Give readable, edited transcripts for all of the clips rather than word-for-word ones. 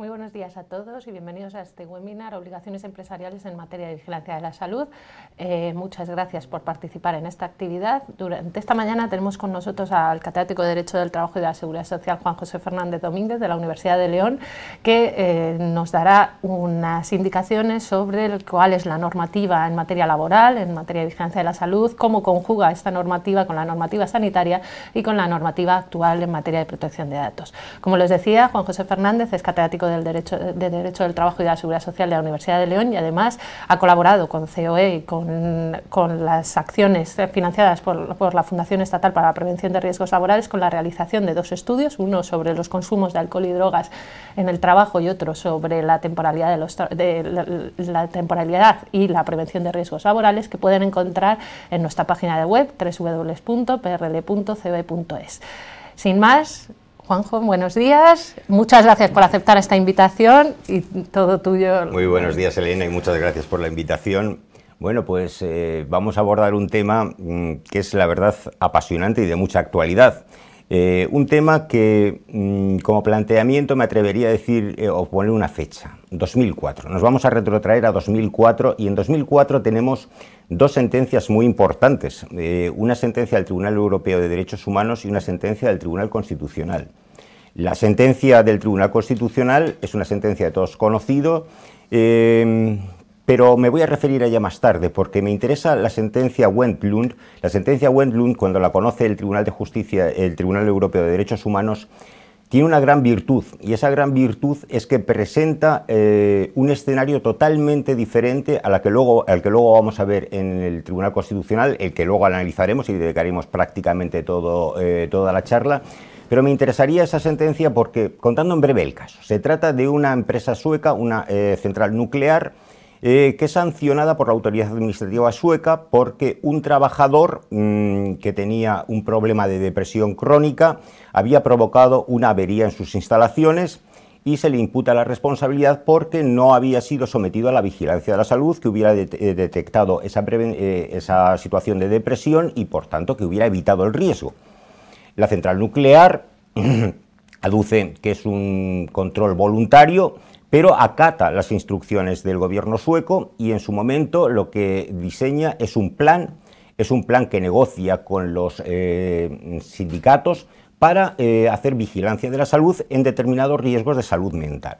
Muy buenos días a todos y bienvenidos a este webinar Obligaciones empresariales en materia de vigilancia de la salud. Muchas gracias por participar en esta actividad. Durante esta mañana tenemos con nosotros al catedrático de Derecho del Trabajo y de la Seguridad Social, Juan José Fernández Domínguez, de la Universidad de León, que nos dará unas indicaciones sobre cuál es la normativa en materia laboral, en materia de vigilancia de la salud, cómo conjuga esta normativa con la normativa sanitaria y con la normativa actual en materia de protección de datos. Como les decía, Juan José Fernández es catedrático de Derecho del Trabajo y de la Seguridad Social de la Universidad de León y además ha colaborado con COE y con las acciones financiadas por la Fundación Estatal para la Prevención de Riesgos Laborales con la realización de dos estudios, uno sobre los consumos de alcohol y drogas en el trabajo y otro sobre la temporalidad, la temporalidad y la prevención de riesgos laborales, que pueden encontrar en nuestra página de web www.prl.coe.es. Sin más, Juanjo, buenos días, muchas gracias por aceptar esta invitación y todo tuyo. Muy buenos días, Elena, y muchas gracias por la invitación. Bueno, pues vamos a abordar un tema que es, la verdad, apasionante y de mucha actualidad. Un tema que, como planteamiento, me atrevería a decir o poner una fecha, 2004. Nos vamos a retrotraer a 2004 y en 2004 tenemos dos sentencias muy importantes, una sentencia del Tribunal Europeo de Derechos Humanos y una sentencia del Tribunal Constitucional. La sentencia del Tribunal Constitucional es una sentencia de todos conocido, pero me voy a referir a ella más tarde porque me interesa la sentencia Wendlund. La sentencia Wendlund, cuando la conoce el Tribunal de Justicia, el Tribunal Europeo de Derechos Humanos, tiene una gran virtud, y esa gran virtud es que presenta un escenario totalmente diferente al que luego vamos a ver en el Tribunal Constitucional, el que luego analizaremos y dedicaremos prácticamente toda la charla. Pero me interesaría esa sentencia porque, contando en breve el caso, se trata de una empresa sueca, una central nuclear, que es sancionada por la autoridad administrativa sueca porque un trabajador que tenía un problema de depresión crónica había provocado una avería en sus instalaciones y se le imputa la responsabilidad porque no había sido sometido a la vigilancia de la salud que hubiera detectado esa situación de depresión y, por tanto, que hubiera evitado el riesgo. La central nuclear aduce que es un control voluntario, pero acata las instrucciones del gobierno sueco y en su momento lo que diseña es un plan que negocia con los sindicatos para hacer vigilancia de la salud en determinados riesgos de salud mental.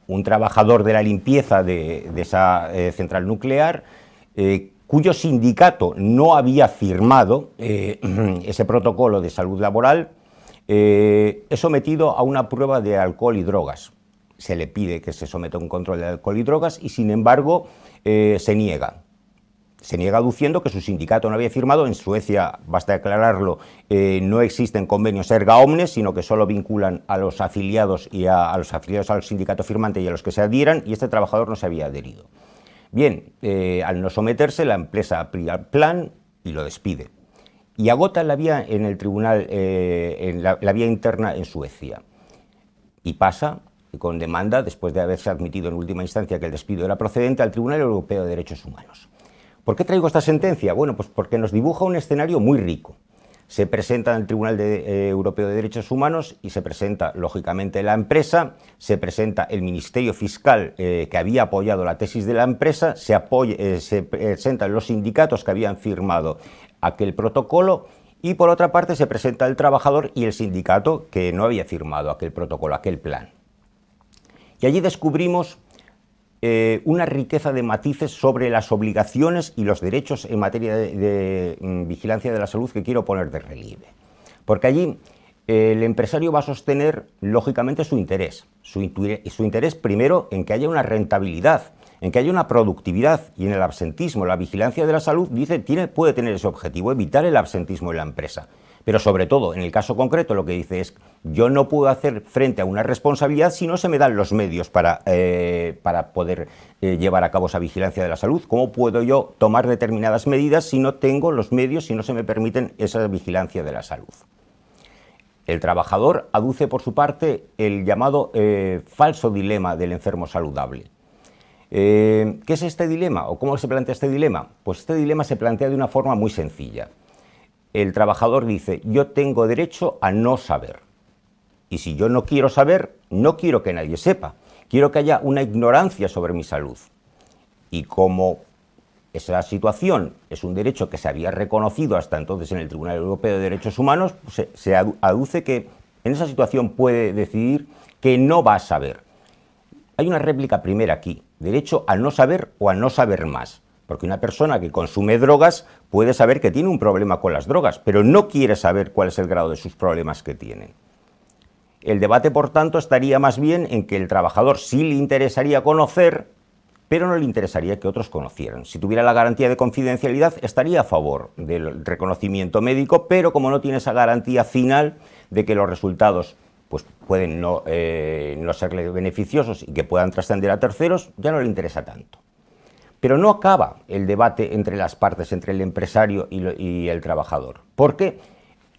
Un trabajador de la limpieza de esa central nuclear, cuyo sindicato no había firmado ese protocolo de salud laboral, es sometido a una prueba de alcohol y drogas. Se le pide que se someta a un control de alcohol y drogas y, sin embargo, se niega. Se niega aduciendo que su sindicato no había firmado. En Suecia, basta aclararlo, no existen convenios erga omnes, sino que solo vinculan a los afiliados y a los afiliados al sindicato firmante y a los que se adhieran, y este trabajador no se había adherido. Bien, al no someterse, la empresa aplica el plan y lo despide. Y agota la vía en el tribunal, la vía interna en Suecia. Y pasa con demanda, después de haberse admitido en última instancia que el despido era procedente, al Tribunal Europeo de Derechos Humanos. ¿Por qué traigo esta sentencia? Bueno, pues porque nos dibuja un escenario muy rico. Se presenta en el Tribunal Europeo de Derechos Humanos y se presenta, lógicamente, la empresa, se presenta el Ministerio Fiscal que había apoyado la tesis de la empresa, se presentan los sindicatos que habían firmado aquel protocolo y, por otra parte, se presenta el trabajador y el sindicato que no había firmado aquel protocolo, aquel plan. Y allí descubrimos una riqueza de matices sobre las obligaciones y los derechos en materia de vigilancia de la salud que quiero poner de relieve. Porque allí el empresario va a sostener, lógicamente, su interés primero en que haya una rentabilidad, en que haya una productividad, y en el absentismo. La vigilancia de la salud puede tener ese objetivo, evitar el absentismo en la empresa. Pero sobre todo, en el caso concreto, lo que dice es: yo no puedo hacer frente a una responsabilidad si no se me dan los medios para poder llevar a cabo esa vigilancia de la salud. ¿Cómo puedo yo tomar determinadas medidas si no tengo los medios, si no se me permiten esa vigilancia de la salud? El trabajador aduce, por su parte, el llamado falso dilema del enfermo saludable. ¿Qué es este dilema o cómo se plantea este dilema? Pues este dilema se plantea de una forma muy sencilla. El trabajador dice: yo tengo derecho a no saber. Y si yo no quiero saber, no quiero que nadie sepa. Quiero que haya una ignorancia sobre mi salud. Y como esa situación es un derecho que se había reconocido hasta entonces en el Tribunal Europeo de Derechos Humanos, pues se aduce que en esa situación puede decidir que no va a saber. Hay una réplica primera aquí, derecho a no saber o a no saber más. Porque una persona que consume drogas puede saber que tiene un problema con las drogas, pero no quiere saber cuál es el grado de sus problemas que tienen. El debate, por tanto, estaría más bien en que el trabajador sí le interesaría conocer, pero no le interesaría que otros conocieran. Si tuviera la garantía de confidencialidad, estaría a favor del reconocimiento médico, pero como no tiene esa garantía final de que los resultados pues, pueden no serle beneficiosos y que puedan trascender a terceros, ya no le interesa tanto. Pero no acaba el debate entre las partes, entre el empresario y el trabajador, porque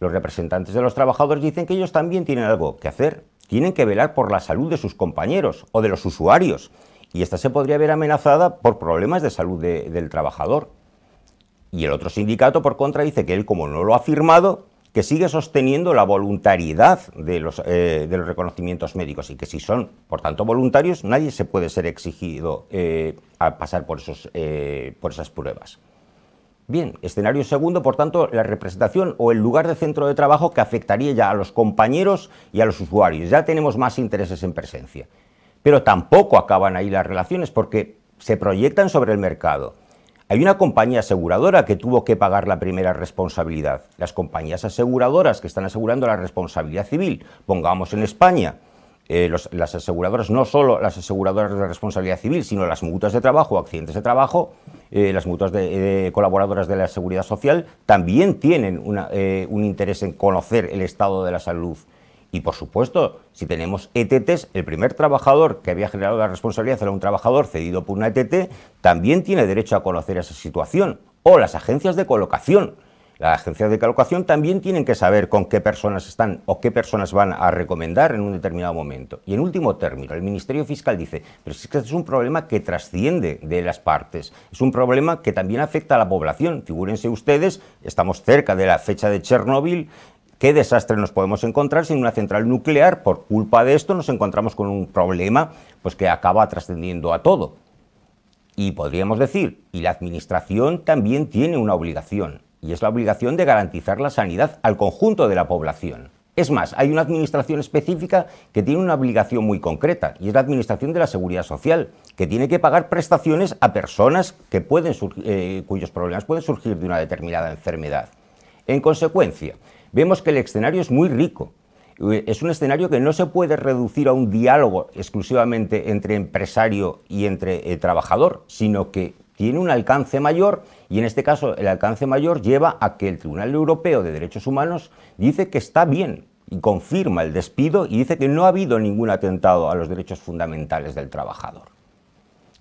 los representantes de los trabajadores dicen que ellos también tienen algo que hacer, tienen que velar por la salud de sus compañeros o de los usuarios, y esta se podría ver amenazada por problemas de salud del trabajador. Y el otro sindicato, por contra, dice que él, como no lo ha firmado, que sigue sosteniendo la voluntariedad de los reconocimientos médicos y que si son, por tanto, voluntarios, nadie se puede ser exigido a pasar por esas pruebas. Bien, escenario segundo, por tanto, la representación o el lugar de centro de trabajo que afectaría ya a los compañeros y a los usuarios. Ya tenemos más intereses en presencia. Pero tampoco acaban ahí las relaciones porque se proyectan sobre el mercado. Hay una compañía aseguradora que tuvo que pagar la primera responsabilidad. Las compañías aseguradoras que están asegurando la responsabilidad civil, pongamos en España, las aseguradoras, no solo las aseguradoras de responsabilidad civil, sino las mutuas de trabajo, accidentes de trabajo, las mutuas de colaboradoras de la seguridad social, también tienen un interés en conocer el estado de la salud. Y, por supuesto, si tenemos ETTs, el primer trabajador que había generado la responsabilidad era un trabajador cedido por una ETT, también tiene derecho a conocer esa situación. O las agencias de colocación. Las agencias de colocación también tienen que saber con qué personas están o qué personas van a recomendar en un determinado momento. Y en último término, el Ministerio Fiscal dice, pero es que este es un problema que trasciende de las partes, es un problema que también afecta a la población. Figúrense ustedes, estamos cerca de la fecha de Chernóbil. ¿Qué desastre nos podemos encontrar sin una central nuclear? Por culpa de esto nos encontramos con un problema pues, que acaba trascendiendo a todo. Y podríamos decir, y la Administración también tiene una obligación, y es la obligación de garantizar la sanidad al conjunto de la población. Es más, hay una Administración específica que tiene una obligación muy concreta, y es la Administración de la Seguridad Social, que tiene que pagar prestaciones a personas que cuyos problemas pueden surgir de una determinada enfermedad. En consecuencia, vemos que el escenario es muy rico. Es un escenario que no se puede reducir a un diálogo exclusivamente entre empresario y entre trabajador, sino que tiene un alcance mayor y en este caso el alcance mayor lleva a que el Tribunal Europeo de Derechos Humanos dice que está bien y confirma el despido y dice que no ha habido ningún atentado a los derechos fundamentales del trabajador.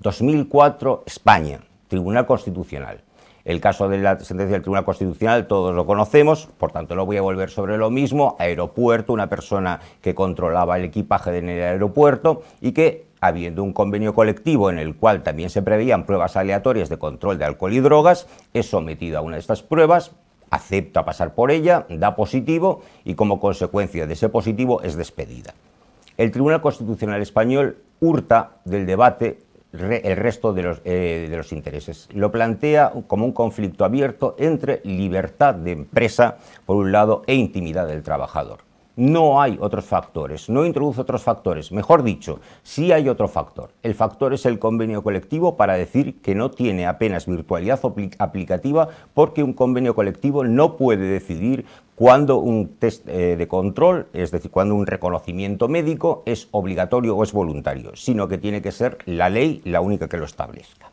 2004, España, Tribunal Constitucional. El caso de la sentencia del Tribunal Constitucional todos lo conocemos, por tanto no voy a volver sobre lo mismo. Aeropuerto, una persona que controlaba el equipaje en el aeropuerto y que, habiendo un convenio colectivo en el cual también se preveían pruebas aleatorias de control de alcohol y drogas, es sometido a una de estas pruebas, acepta pasar por ella, da positivo y como consecuencia de ese positivo es despedida. El Tribunal Constitucional español hurta del debate el resto de los intereses. Lo plantea como un conflicto abierto entre libertad de empresa, por un lado, e intimidad del trabajador. No hay otros factores, no introduce otros factores. Mejor dicho, sí hay otro factor. El factor es el convenio colectivo para decir que no tiene apenas virtualidad aplicativa porque un convenio colectivo no puede decidir cuando un test de control, es decir, cuando un reconocimiento médico es obligatorio o es voluntario, sino que tiene que ser la ley la única que lo establezca.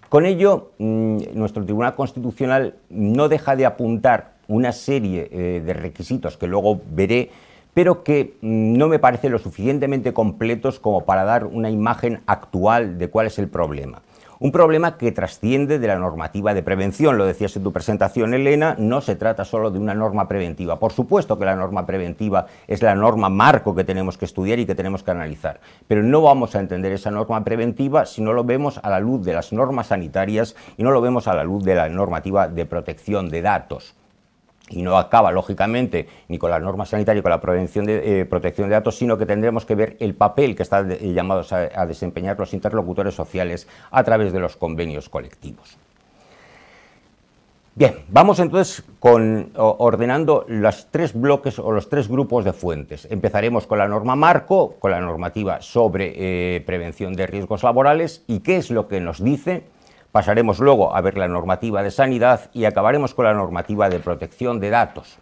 Con ello, nuestro Tribunal Constitucional no deja de apuntar una serie de requisitos que luego veré, pero que no me parecen lo suficientemente completos como para dar una imagen actual de cuál es el problema. Un problema que trasciende de la normativa de prevención, lo decías en tu presentación, Elena, no se trata solo de una norma preventiva. Por supuesto que la norma preventiva es la norma marco que tenemos que estudiar y que tenemos que analizar, pero no vamos a entender esa norma preventiva si no lo vemos a la luz de las normas sanitarias y no lo vemos a la luz de la normativa de protección de datos. y no acaba, lógicamente, ni con la norma sanitaria, ni con la protección de datos, sino que tendremos que ver el papel que están llamados a desempeñar los interlocutores sociales a través de los convenios colectivos. Bien, vamos entonces ordenando los tres bloques o los tres grupos de fuentes. Empezaremos con la norma marco, con la normativa sobre prevención de riesgos laborales y qué es lo que nos dice. Pasaremos luego a ver la normativa de sanidad y acabaremos con la normativa de protección de datos.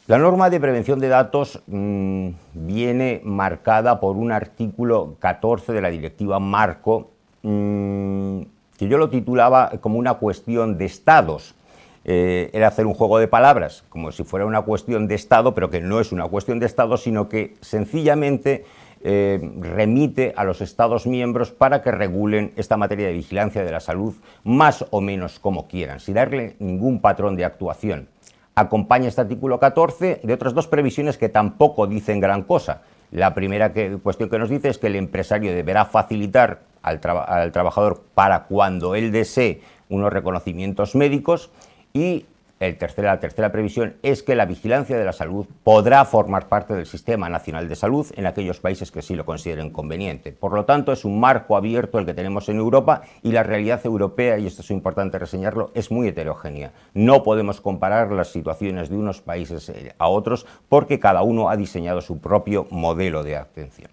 La norma de prevención de datos viene marcada por un artículo 14 de la directiva marco, que yo lo titulaba como una cuestión de estados. Era hacer un juego de palabras, como si fuera una cuestión de estado, pero que no es una cuestión de estado, sino que sencillamente remite a los Estados miembros para que regulen esta materia de vigilancia de la salud más o menos como quieran, sin darle ningún patrón de actuación. Acompaña este artículo 14 de otras dos previsiones que tampoco dicen gran cosa. La primera cuestión que nos dice es que el empresario deberá facilitar al trabajador para cuando él desee unos reconocimientos médicos, y la tercera previsión es que la vigilancia de la salud podrá formar parte del Sistema Nacional de Salud en aquellos países que sí lo consideren conveniente. Por lo tanto, es un marco abierto el que tenemos en Europa, y la realidad europea, y esto es importante reseñarlo, es muy heterogénea. No podemos comparar las situaciones de unos países a otros porque cada uno ha diseñado su propio modelo de atención.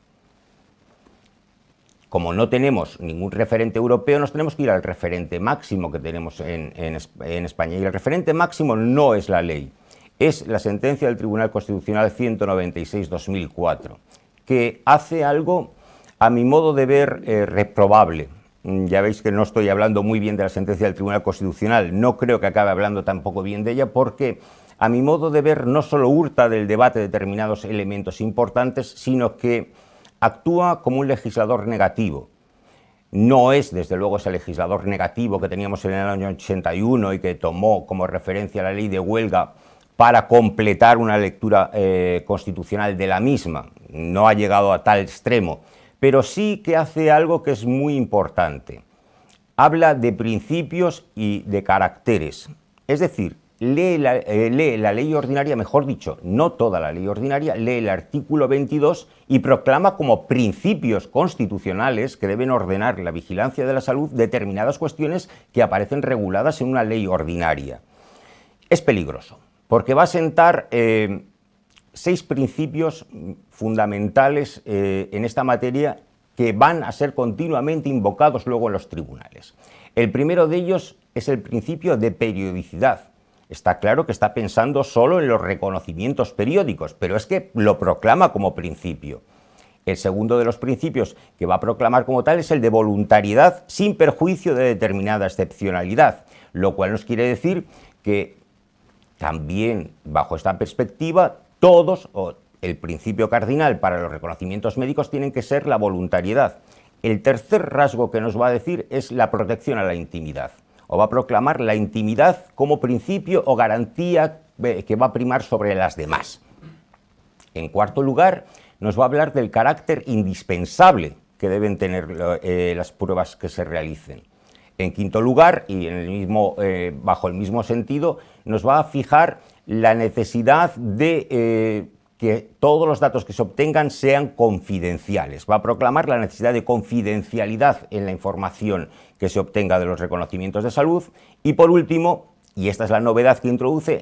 Como no tenemos ningún referente europeo, nos tenemos que ir al referente máximo que tenemos en España. Y el referente máximo no es la ley, es la sentencia del Tribunal Constitucional 196/2004, que hace algo, a mi modo de ver, reprobable. Ya veis que no estoy hablando muy bien de la sentencia del Tribunal Constitucional, no creo que acabe hablando tampoco bien de ella, porque a mi modo de ver no solo hurta del debate determinados elementos importantes, sino que actúa como un legislador negativo. No es, desde luego, ese legislador negativo que teníamos en el año 81 y que tomó como referencia la ley de huelga para completar una lectura constitucional de la misma. No ha llegado a tal extremo, pero sí que hace algo que es muy importante. Habla de principios y de caracteres, es decir, lee la ley ordinaria, mejor dicho, no toda la ley ordinaria, lee el artículo 22 y proclama como principios constitucionales que deben ordenar la vigilancia de la salud determinadas cuestiones que aparecen reguladas en una ley ordinaria. Es peligroso, porque va a sentar 6 principios fundamentales en esta materia que van a ser continuamente invocados luego en los tribunales. El primero de ellos es el principio de periodicidad. Está claro que está pensando solo en los reconocimientos periódicos, pero es que lo proclama como principio. El segundo de los principios que va a proclamar como tal es el de voluntariedad sin perjuicio de determinada excepcionalidad, lo cual nos quiere decir que también bajo esta perspectiva el principio cardinal para los reconocimientos médicos tienen que ser la voluntariedad. El tercer rasgo que nos va a decir es la protección a la intimidad, o va a proclamar la intimidad como principio o garantía que va a primar sobre las demás. En cuarto lugar, nos va a hablar del carácter indispensable que deben tener las pruebas que se realicen. En quinto lugar, y bajo el mismo sentido, nos va a fijar la necesidad de que todos los datos que se obtengan sean confidenciales. Va a proclamar la necesidad de confidencialidad en la información que se obtenga de los reconocimientos de salud. Y por último, y esta es la novedad que introduce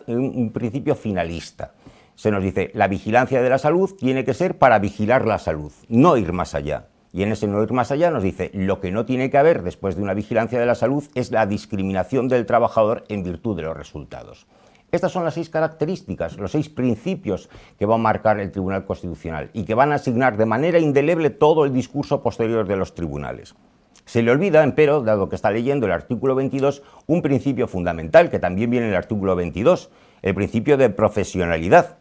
un principio finalista. Se nos dice, la vigilancia de la salud tiene que ser para vigilar la salud, no ir más allá. Y en ese no ir más allá nos dice, lo que no tiene que haber después de una vigilancia de la salud es la discriminación del trabajador en virtud de los resultados. Estas son las 6 características, los 6 principios que va a marcar el Tribunal Constitucional y que van a asignar de manera indeleble todo el discurso posterior de los tribunales. Se le olvida, empero, dado que está leyendo el artículo 22, un principio fundamental que también viene en el artículo 22, el principio de profesionalidad.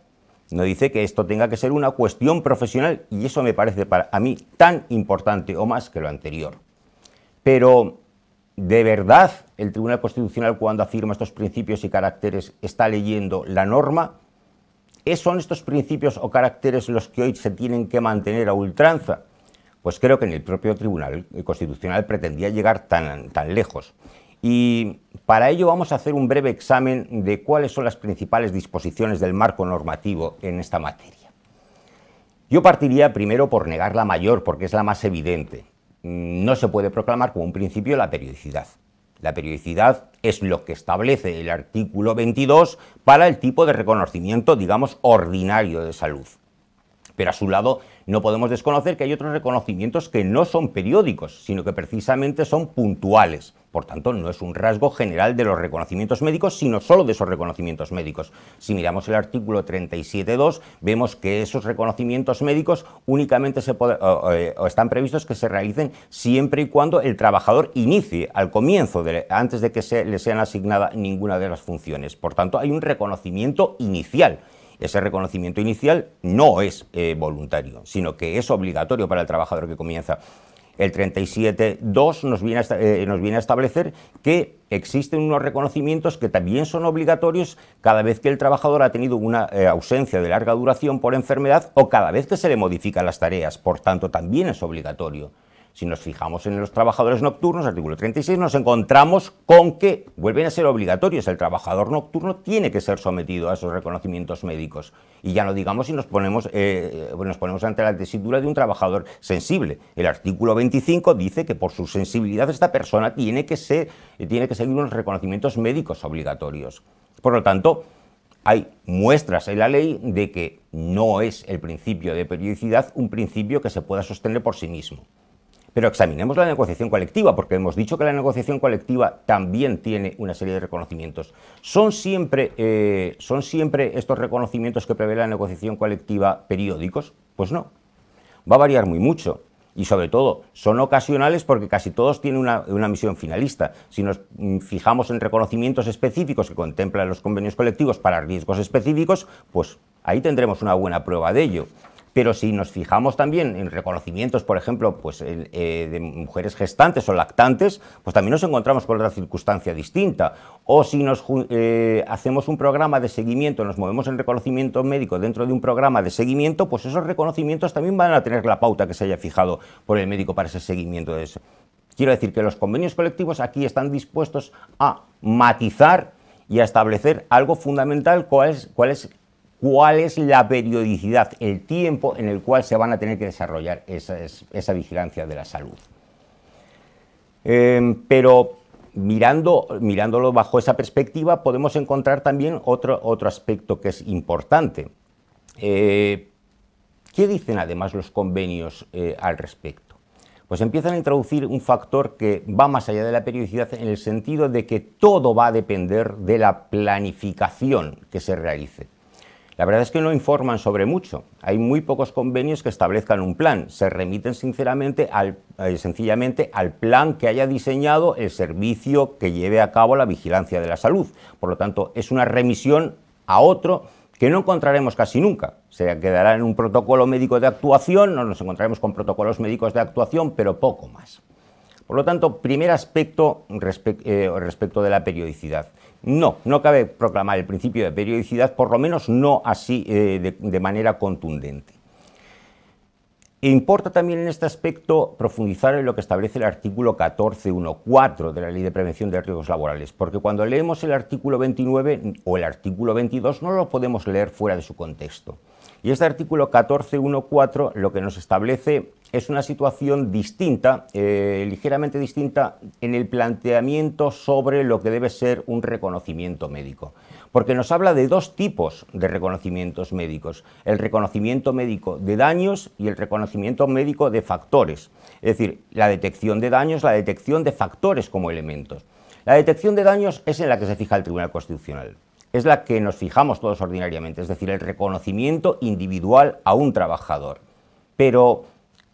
No dice que esto tenga que ser una cuestión profesional y eso me parece a mí tan importante o más que lo anterior. Pero ¿de verdad el Tribunal Constitucional, cuando afirma estos principios y caracteres, está leyendo la norma? ¿Son estos principios o caracteres los que hoy se tienen que mantener a ultranza? Pues creo que ni el propio Tribunal Constitucional pretendía llegar tan lejos. Y para ello vamos a hacer un breve examen de cuáles son las principales disposiciones del marco normativo en esta materia. Yo partiría primero por negar la mayor, porque es la más evidente. No se puede proclamar como un principio la periodicidad. La periodicidad es lo que establece el artículo 22 para el tipo de reconocimiento, digamos, ordinario de salud. Pero a su lado no podemos desconocer que hay otros reconocimientos que no son periódicos, sino que precisamente son puntuales. Por tanto, no es un rasgo general de los reconocimientos médicos, sino solo de esos reconocimientos médicos. Si miramos el artículo 37.2, vemos que esos reconocimientos médicos únicamente están previstos que se realicen siempre y cuando el trabajador inicie al comienzo, antes de que le sean asignadas ninguna de las funciones. Por tanto, hay un reconocimiento inicial. Ese reconocimiento inicial no es voluntario, sino que es obligatorio para el trabajador que comienza. El 37.2 nos viene a establecer que existen unos reconocimientos que también son obligatorios cada vez que el trabajador ha tenido una ausencia de larga duración por enfermedad o cada vez que se le modifican las tareas. Por tanto, también es obligatorio. Si nos fijamos en los trabajadores nocturnos, artículo 36, nos encontramos con que vuelven a ser obligatorios. El trabajador nocturno tiene que ser sometido a esos reconocimientos médicos. Y ya no digamos si nos ponemos ante la tesitura de un trabajador sensible. El artículo 25 dice que por su sensibilidad esta persona tiene que seguir unos reconocimientos médicos obligatorios. Por lo tanto, hay muestras en la ley de que no es el principio de periodicidad un principio que se pueda sostener por sí mismo. Pero examinemos la negociación colectiva, porque hemos dicho que la negociación colectiva también tiene una serie de reconocimientos. ¿Son siempre estos reconocimientos que prevé la negociación colectiva periódicos? Pues no. Va a variar muy mucho. Y sobre todo, son ocasionales porque casi todos tienen una misión finalista. Si nos fijamos en reconocimientos específicos que contemplan los convenios colectivos para riesgos específicos, pues ahí tendremos una buena prueba de ello. Pero si nos fijamos también en reconocimientos, por ejemplo, pues, de mujeres gestantes o lactantes, pues también nos encontramos con otra circunstancia distinta. O si hacemos un programa de seguimiento, nos movemos en reconocimiento médico dentro de un programa de seguimiento, pues esos reconocimientos también van a tener la pauta que se haya fijado por el médico para ese seguimiento de eso. Quiero decir que los convenios colectivos aquí están dispuestos a matizar y a establecer algo fundamental, cuál es la periodicidad, el tiempo en el cual se van a tener que desarrollar esa vigilancia de la salud. Pero mirándolo bajo esa perspectiva, podemos encontrar también otro aspecto que es importante. ¿Qué dicen además los convenios al respecto? Pues empiezan a introducir un factor que va más allá de la periodicidad en el sentido de que todo va a depender de la planificación que se realice. La verdad es que no informan sobre mucho. Hay muy pocos convenios que establezcan un plan. Se remiten sencillamente al plan que haya diseñado el servicio que lleve a cabo la vigilancia de la salud. Por lo tanto, es una remisión a otro que no encontraremos casi nunca. Se quedará en un protocolo médico de actuación, nos encontraremos con protocolos médicos de actuación, pero poco más. Por lo tanto, primer aspecto respecto de la periodicidad. No cabe proclamar el principio de periodicidad, por lo menos no así de manera contundente. E importa también en este aspecto profundizar en lo que establece el artículo 14.1.4 de la Ley de Prevención de Riesgos Laborales, porque cuando leemos el artículo 29 o el artículo 22 no lo podemos leer fuera de su contexto. Y este artículo 14.1.4 lo que nos establece es una situación distinta, ligeramente distinta en el planteamiento sobre lo que debe ser un reconocimiento médico. Porque nos habla de dos tipos de reconocimientos médicos, el reconocimiento médico de daños y el reconocimiento médico de factores. Es decir, la detección de daños, la detección de factores como elementos. La detección de daños es en la que se fija el Tribunal Constitucional. Es la que nos fijamos todos ordinariamente, es decir, el reconocimiento individual a un trabajador. Pero,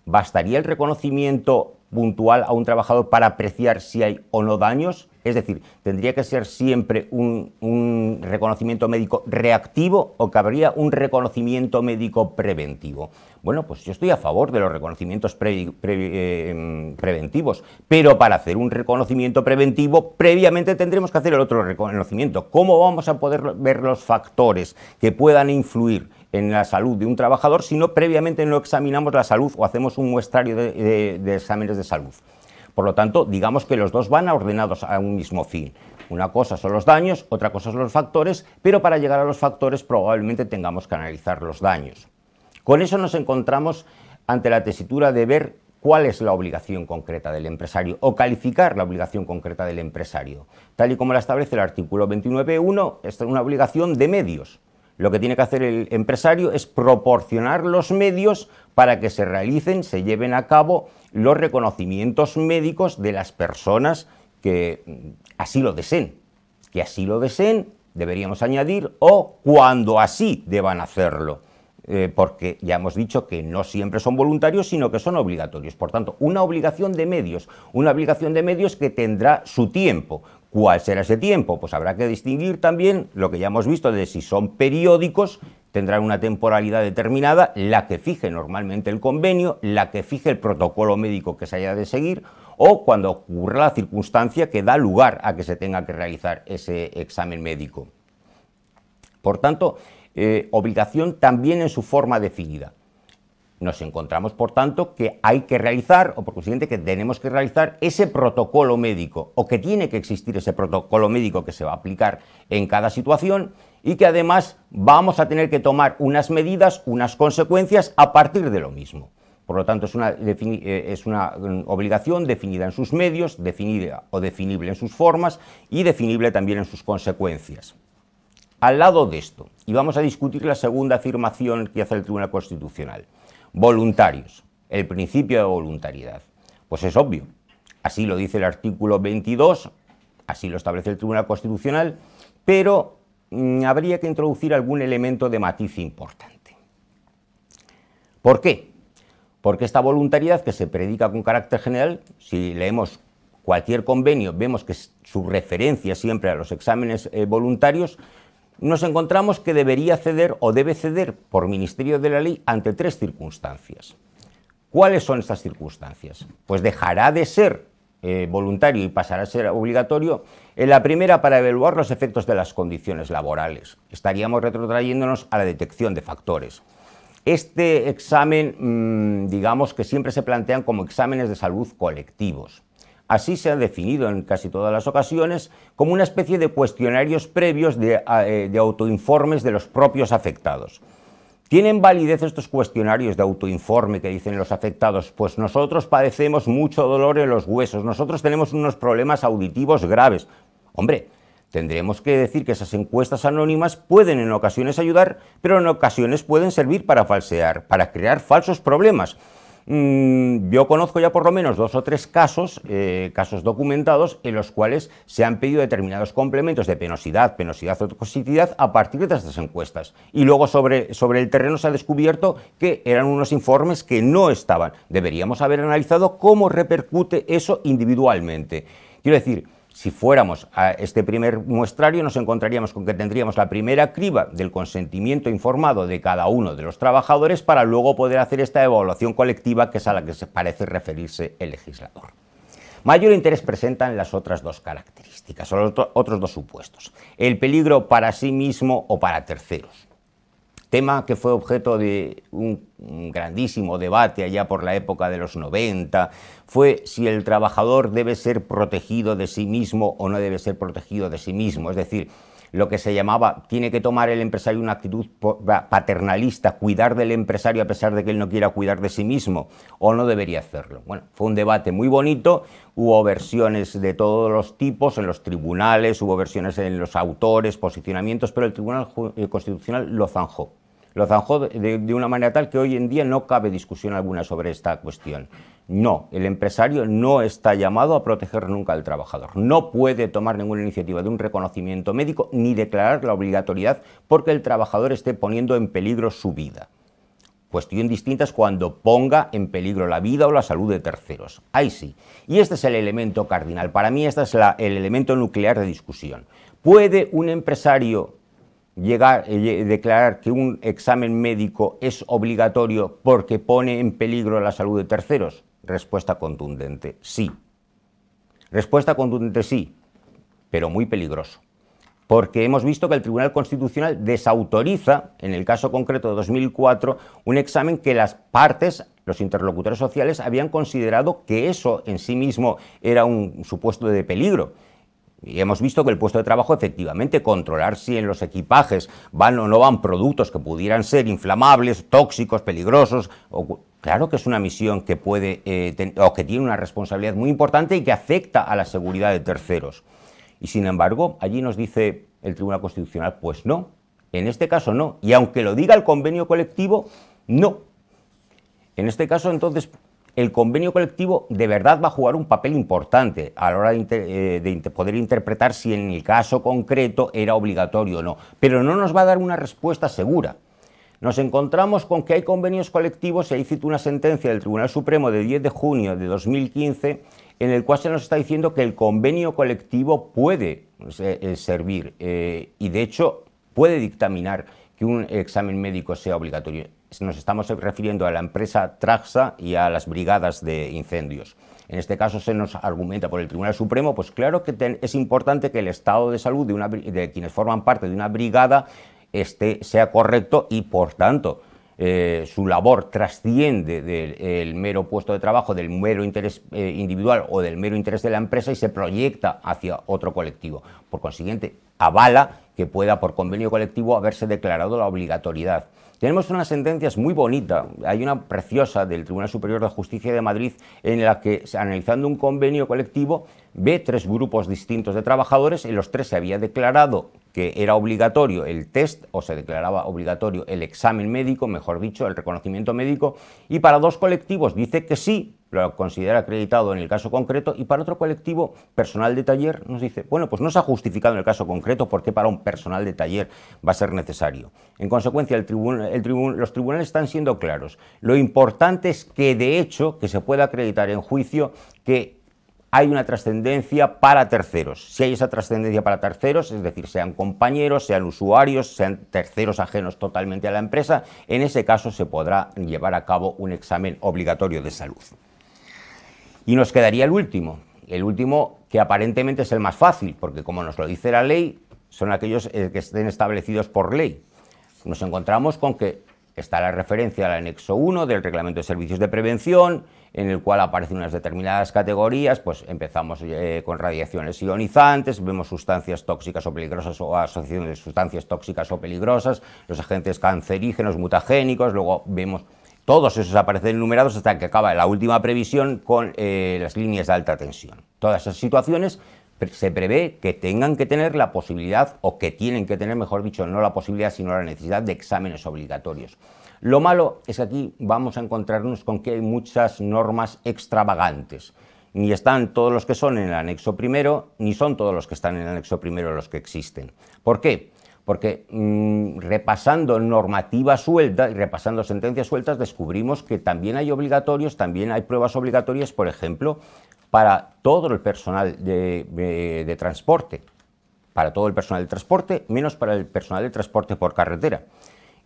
¿bastaría el reconocimiento puntual a un trabajador para apreciar si hay o no daños? Es decir, ¿tendría que ser siempre un reconocimiento médico reactivo o cabría un reconocimiento médico preventivo? Bueno, pues yo estoy a favor de los reconocimientos preventivos, pero para hacer un reconocimiento preventivo, previamente tendremos que hacer el otro reconocimiento. ¿Cómo vamos a poder ver los factores que puedan influir en la salud de un trabajador si no previamente no examinamos la salud o hacemos un muestrario de exámenes de salud? Por lo tanto, digamos que los dos van ordenados a un mismo fin. Una cosa son los daños, otra cosa son los factores, pero para llegar a los factores probablemente tengamos que analizar los daños. Con eso nos encontramos ante la tesitura de ver cuál es la obligación concreta del empresario o calificar la obligación concreta del empresario. Tal y como la establece el artículo 29.1, es una obligación de medios. Lo que tiene que hacer el empresario es proporcionar los medios para que se realicen, se lleven a cabo los reconocimientos médicos de las personas que así lo deseen. Que así lo deseen, deberíamos añadir, o cuando así deban hacerlo. Porque ya hemos dicho que no siempre son voluntarios, sino que son obligatorios. Por tanto, una obligación de medios que tendrá su tiempo. ¿Cuál será ese tiempo? Pues habrá que distinguir también lo que ya hemos visto de si son periódicos, tendrán una temporalidad determinada, la que fije normalmente el convenio, la que fije el protocolo médico que se haya de seguir, o cuando ocurra la circunstancia que da lugar a que se tenga que realizar ese examen médico. Por tanto, obligación también en su forma definida. Nos encontramos, por tanto, que hay que realizar, o por consiguiente que tenemos que realizar ese protocolo médico, o que tiene que existir ese protocolo médico que se va a aplicar en cada situación, y que además vamos a tener que tomar unas medidas, unas consecuencias a partir de lo mismo. Por lo tanto, es una obligación definida en sus medios, definida o definible en sus formas, y definible también en sus consecuencias. Al lado de esto, y vamos a discutir la segunda afirmación que hace el Tribunal Constitucional, voluntarios, el principio de voluntariedad. Pues es obvio, así lo dice el artículo 22, así lo establece el Tribunal Constitucional, pero habría que introducir algún elemento de matiz importante. ¿Por qué? Porque esta voluntariedad que se predica con carácter general, si leemos cualquier convenio, vemos que su referencia es siempre a los exámenes voluntarios, nos encontramos que debería ceder o debe ceder por ministerio de la ley ante tres circunstancias. ¿Cuáles son estas circunstancias? Pues dejará de ser voluntario y pasará a ser obligatorio en la primera para evaluar los efectos de las condiciones laborales. Estaríamos retrotrayéndonos a la detección de factores. Este examen, digamos que siempre se plantean como exámenes de salud colectivos. Así se ha definido en casi todas las ocasiones como una especie de cuestionarios previos de autoinformes de los propios afectados. ¿Tienen validez estos cuestionarios de autoinforme que dicen los afectados? Pues nosotros padecemos mucho dolor en los huesos, nosotros tenemos unos problemas auditivos graves. Hombre, tendremos que decir que esas encuestas anónimas pueden en ocasiones ayudar, pero en ocasiones pueden servir para falsear, para crear falsos problemas. Yo conozco ya por lo menos 2 o 3 casos, casos documentados, en los cuales se han pedido determinados complementos de penosidad o toxicidad a partir de estas encuestas. Y luego sobre el terreno se ha descubierto que eran unos informes que no estaban. Deberíamos haber analizado cómo repercute eso individualmente. Quiero decir, si fuéramos a este primer muestrario, nos encontraríamos con que tendríamos la primera criba del consentimiento informado de cada uno de los trabajadores para luego poder hacer esta evaluación colectiva, que es a la que se parece referirse el legislador. Mayor interés presentan las otras dos características, o los otros dos supuestos. El peligro para sí mismo o para terceros. Tema que fue objeto de un grandísimo debate allá por la época de los 90, fue si el trabajador debe ser protegido de sí mismo o no debe ser protegido de sí mismo. Es decir, lo que se llamaba, tiene que tomar el empresario una actitud paternalista, cuidar del empresario a pesar de que él no quiera cuidar de sí mismo, o no debería hacerlo. Bueno, fue un debate muy bonito, hubo versiones de todos los tipos en los tribunales, hubo versiones en los autores, posicionamientos, pero el Tribunal Constitucional lo zanjó. Lo zanjó de una manera tal que hoy en día no cabe discusión alguna sobre esta cuestión. No, el empresario no está llamado a proteger nunca al trabajador. No puede tomar ninguna iniciativa de un reconocimiento médico ni declarar la obligatoriedad porque el trabajador esté poniendo en peligro su vida. Cuestión distinta es cuando ponga en peligro la vida o la salud de terceros. Ahí sí. Y este es el elemento cardinal. Para mí este es el elemento nuclear de discusión. ¿Puede un empresario declarar que un examen médico es obligatorio porque pone en peligro la salud de terceros? Respuesta contundente, sí. Respuesta contundente, sí, pero muy peligroso. Porque hemos visto que el Tribunal Constitucional desautoriza, en el caso concreto de 2004, un examen que las partes los interlocutores sociales habían considerado que eso en sí mismo era un supuesto de peligro. Y hemos visto que el puesto de trabajo, efectivamente, controlar si en los equipajes van o no van productos que pudieran ser inflamables, tóxicos, peligrosos, claro que es una misión que puede o que tiene una responsabilidad muy importante y que afecta a la seguridad de terceros. Y sin embargo, allí nos dice el Tribunal Constitucional, pues no, en este caso no. Y aunque lo diga el convenio colectivo, no. En este caso, entonces, el convenio colectivo de verdad va a jugar un papel importante a la hora de poder interpretar si en el caso concreto era obligatorio o no, pero no nos va a dar una respuesta segura. Nos encontramos con que hay convenios colectivos, y ahí cito una sentencia del Tribunal Supremo de 10 de junio de 2015, en el cual se nos está diciendo que el convenio colectivo puede servir y de hecho puede dictaminar que un examen médico sea obligatorio. Nos estamos refiriendo a la empresa Traxa y a las brigadas de incendios. En este caso se nos argumenta por el Tribunal Supremo, pues claro que es importante que el estado de salud de quienes forman parte de una brigada sea correcto y, por tanto, su labor trasciende del mero puesto de trabajo, del mero interés individual o del mero interés de la empresa y se proyecta hacia otro colectivo. Por consiguiente, avala que pueda, por convenio colectivo, haberse declarado la obligatoriedad. Tenemos unas sentencias muy bonitas, hay una preciosa del Tribunal Superior de Justicia de Madrid en la que, analizando un convenio colectivo, ve 3 grupos distintos de trabajadores, en los 3 se había declarado que era obligatorio el test, o se declaraba obligatorio el examen médico, mejor dicho, el reconocimiento médico, y para 2 colectivos dice que sí, lo considera acreditado en el caso concreto, y para otro colectivo, personal de taller, nos dice, bueno, pues no se ha justificado en el caso concreto, ¿por qué para un personal de taller va a ser necesario? En consecuencia, los tribunales están siendo claros. Lo importante es que, de hecho, que se pueda acreditar en juicio que hay una trascendencia para terceros. Si hay esa trascendencia para terceros, es decir, sean compañeros, sean usuarios, sean terceros ajenos totalmente a la empresa, en ese caso se podrá llevar a cabo un examen obligatorio de salud. Y nos quedaría el último que aparentemente es el más fácil, porque como nos lo dice la ley, son aquellos que estén establecidos por ley. Nos encontramos con que está la referencia al anexo 1 del Reglamento de Servicios de Prevención, en el cual aparecen unas determinadas categorías, pues empezamos con radiaciones ionizantes, vemos sustancias tóxicas o peligrosas o asociación de sustancias tóxicas o peligrosas, los agentes cancerígenos, mutagénicos, luego vemos todos esos aparecen enumerados hasta que acaba la última previsión con las líneas de alta tensión. Todas esas situaciones se prevé que tengan que tener la posibilidad, o que tienen que tener, mejor dicho, no la posibilidad, sino la necesidad de exámenes obligatorios. Lo malo es que aquí vamos a encontrarnos con que hay muchas normas extravagantes. Ni están todos los que son en el anexo primero, ni son todos los que están en el anexo primero los que existen. ¿Por qué? Porque repasando normativa suelta y repasando sentencias sueltas descubrimos que también hay obligatorios, también hay pruebas obligatorias, por ejemplo, para todo el personal de transporte, para todo el personal de transporte, menos para el personal de transporte por carretera.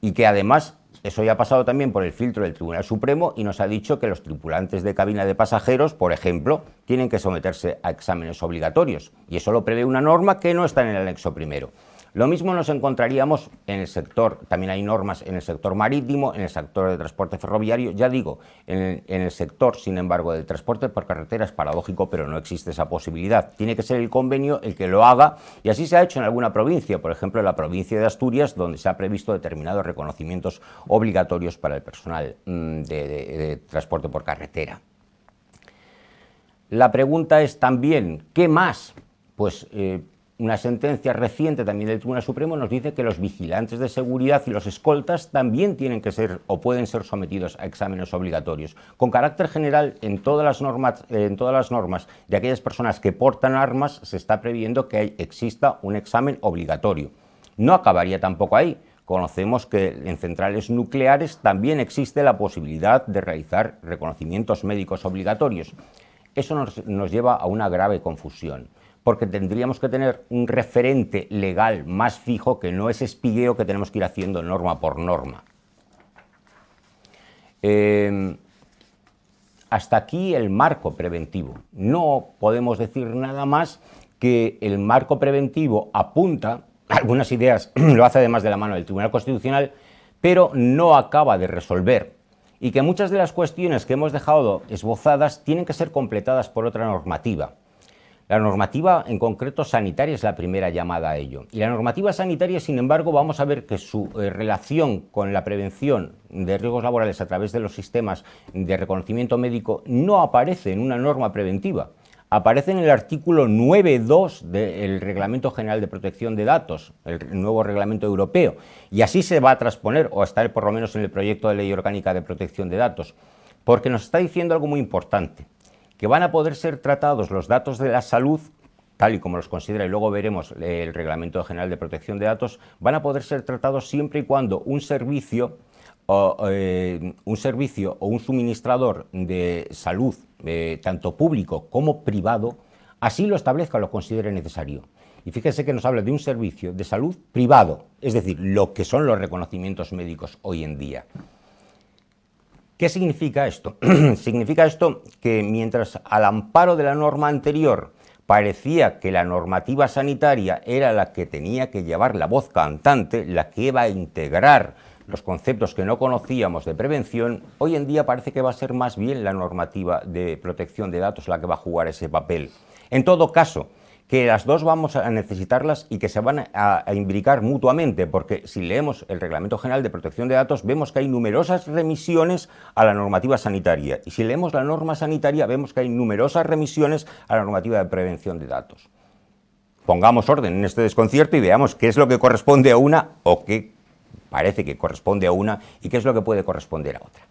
Y que además, eso ya ha pasado también por el filtro del Tribunal Supremo y nos ha dicho que los tripulantes de cabina de pasajeros, por ejemplo, tienen que someterse a exámenes obligatorios. Y eso lo prevé una norma que no está en el anexo primero. Lo mismo nos encontraríamos en el sector, también hay normas en el sector marítimo, en el sector de transporte ferroviario, ya digo, en el sector, sin embargo, del transporte por carretera es paradójico, pero no existe esa posibilidad. Tiene que ser el convenio el que lo haga, y así se ha hecho en alguna provincia, por ejemplo, en la provincia de Asturias, donde se ha previsto determinados reconocimientos obligatorios para el personal de transporte por carretera. La pregunta es también, ¿qué más? Pues una sentencia reciente también del Tribunal Supremo nos dice que los vigilantes de seguridad y los escoltas también tienen que ser o pueden ser sometidos a exámenes obligatorios. Con carácter general, en todas las normas de aquellas personas que portan armas se está previendo que exista un examen obligatorio. No acabaría tampoco ahí. Conocemos que en centrales nucleares también existe la posibilidad de realizar reconocimientos médicos obligatorios. Eso nos lleva a una grave confusión, porque tendríamos que tener un referente legal más fijo, que no ese espigueo que tenemos que ir haciendo norma por norma. Hasta aquí el marco preventivo. No podemos decir nada más que el marco preventivo apunta algunas ideas, lo hace además de la mano del Tribunal Constitucional, pero no acaba de resolver. y que muchas de las cuestiones que hemos dejado esbozadas tienen que ser completadas por otra normativa. La normativa, en concreto sanitaria, es la primera llamada a ello. Y la normativa sanitaria, sin embargo, vamos a ver que su relación con la prevención de riesgos laborales a través de los sistemas de reconocimiento médico no aparece en una norma preventiva. Aparece en el artículo 9.2 del Reglamento General de Protección de Datos, el nuevo reglamento europeo, y así se va a transponer, o a estar por lo menos en el proyecto de ley orgánica de protección de datos, porque nos está diciendo algo muy importante, que van a poder ser tratados los datos de la salud, tal y como los considera, y luego veremos el Reglamento General de Protección de Datos, van a poder ser tratados siempre y cuando un servicio o un suministrador de salud, tanto público como privado, así lo establezca o lo considere necesario. Y fíjense que nos habla de un servicio de salud privado, es decir, lo que son los reconocimientos médicos hoy en día. ¿Qué significa esto? Significa esto que mientras al amparo de la norma anterior parecía que la normativa sanitaria era la que tenía que llevar la voz cantante, la que iba a integrar los conceptos que no conocíamos de prevención, hoy en día parece que va a ser más bien la normativa de protección de datos la que va a jugar ese papel. En todo caso, que las dos vamos a necesitarlas y que se van a imbricar mutuamente, porque si leemos el Reglamento General de Protección de Datos vemos que hay numerosas remisiones a la normativa sanitaria, y si leemos la norma sanitaria vemos que hay numerosas remisiones a la normativa de prevención de datos. Pongamos orden en este desconcierto y veamos qué es lo que corresponde a una o qué parece que corresponde a una y qué es lo que puede corresponder a otra.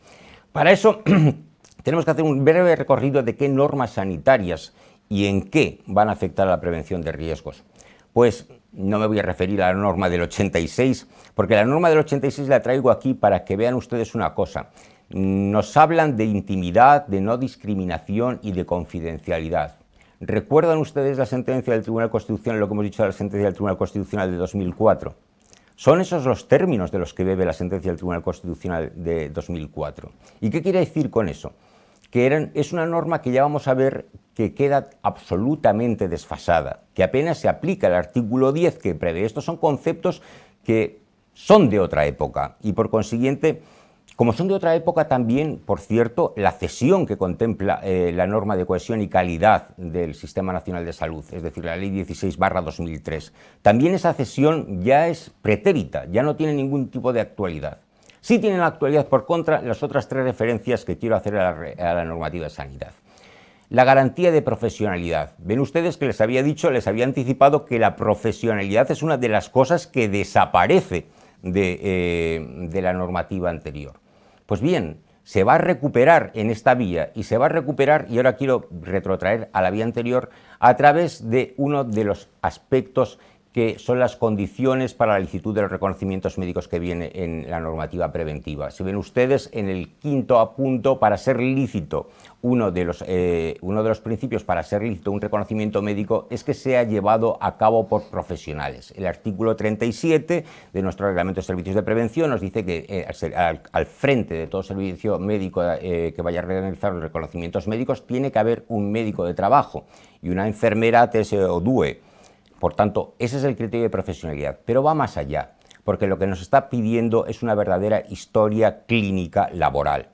Para eso tenemos que hacer un breve recorrido de qué normas sanitarias y en qué van a afectar a la prevención de riesgos. Pues no me voy a referir a la norma del 86, porque la norma del 86 la traigo aquí para que vean ustedes una cosa. Nos hablan de intimidad, de no discriminación y de confidencialidad. ¿Recuerdan ustedes la sentencia del Tribunal Constitucional, lo que hemos dicho de la sentencia del Tribunal Constitucional de 2004? Son esos los términos de los que bebe la sentencia del Tribunal Constitucional de 2004. ¿Y qué quiere decir con eso? Que es una norma que ya vamos a ver que queda absolutamente desfasada, que apenas se aplica el artículo 10 que prevé. Estos son conceptos que son de otra época y por consiguiente, como son de otra época también, por cierto, la cesión que contempla la norma de cohesión y calidad del Sistema Nacional de Salud, es decir, la Ley 16/2003, también esa cesión ya es pretérita, ya no tiene ningún tipo de actualidad. Sí tienen la actualidad por contra las otras tres referencias que quiero hacer a la normativa de sanidad. La garantía de profesionalidad. Ven ustedes que les había dicho, les había anticipado que la profesionalidad es una de las cosas que desaparece de la normativa anterior. Pues bien, se va a recuperar en esta vía y se va a recuperar, y ahora quiero retrotraer a la vía anterior, a través de uno de los aspectos que son las condiciones para la licitud de los reconocimientos médicos que viene en la normativa preventiva. Si ven ustedes, en el quinto apunto, para ser lícito, uno de los principios para ser lícito un reconocimiento médico es que sea llevado a cabo por profesionales. El artículo 37 de nuestro Reglamento de Servicios de Prevención nos dice que al frente de todo servicio médico que vaya a realizar los reconocimientos médicos tiene que haber un médico de trabajo y una enfermera TS o DUE. Por tanto, ese es el criterio de profesionalidad, pero va más allá, porque lo que nos está pidiendo es una verdadera historia clínica laboral.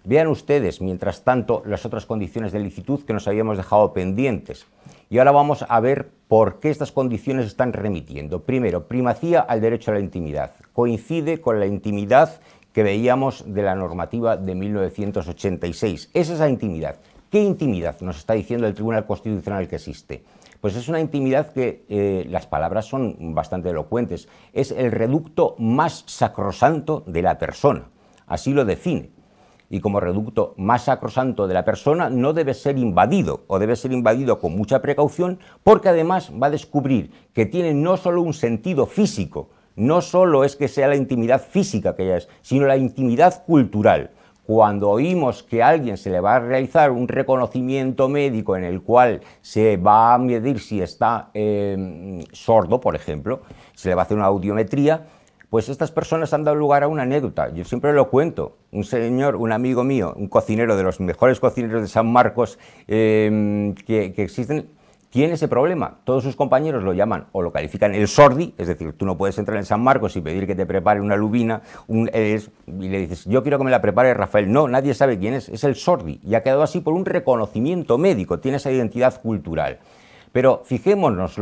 Vean ustedes, mientras tanto, las otras condiciones de licitud que nos habíamos dejado pendientes. Y ahora vamos a ver por qué estas condiciones están remitiendo. Primero, primacía al derecho a la intimidad. Coincide con la intimidad que veíamos de la normativa de 1986. Es esa intimidad. ¿Qué intimidad nos está diciendo el Tribunal Constitucional que existe? Pues es una intimidad que las palabras son bastante elocuentes. Es el reducto más sacrosanto de la persona. Así lo define. Y como reducto más sacrosanto de la persona no debe ser invadido, o debe ser invadido con mucha precaución, porque además va a descubrir que tiene no solo un sentido físico, no solo es que sea la intimidad física que ella es, sino la intimidad cultural. Cuando oímos que a alguien se le va a realizar un reconocimiento médico en el cual se va a medir si está sordo, por ejemplo, se le va a hacer una audiometría, pues estas personas han dado lugar a una anécdota. Yo siempre lo cuento. Un señor, un amigo mío, un cocinero de los mejores cocineros de San Marcos que existen, tiene ese problema. Todos sus compañeros lo llaman o lo califican el sordi, es decir, tú no puedes entrar en San Marcos y pedir que te prepare una lubina y le dices, yo quiero que me la prepare Rafael. No, nadie sabe quién es el sordi, y ha quedado así por un reconocimiento médico, tiene esa identidad cultural. Pero fijémonos,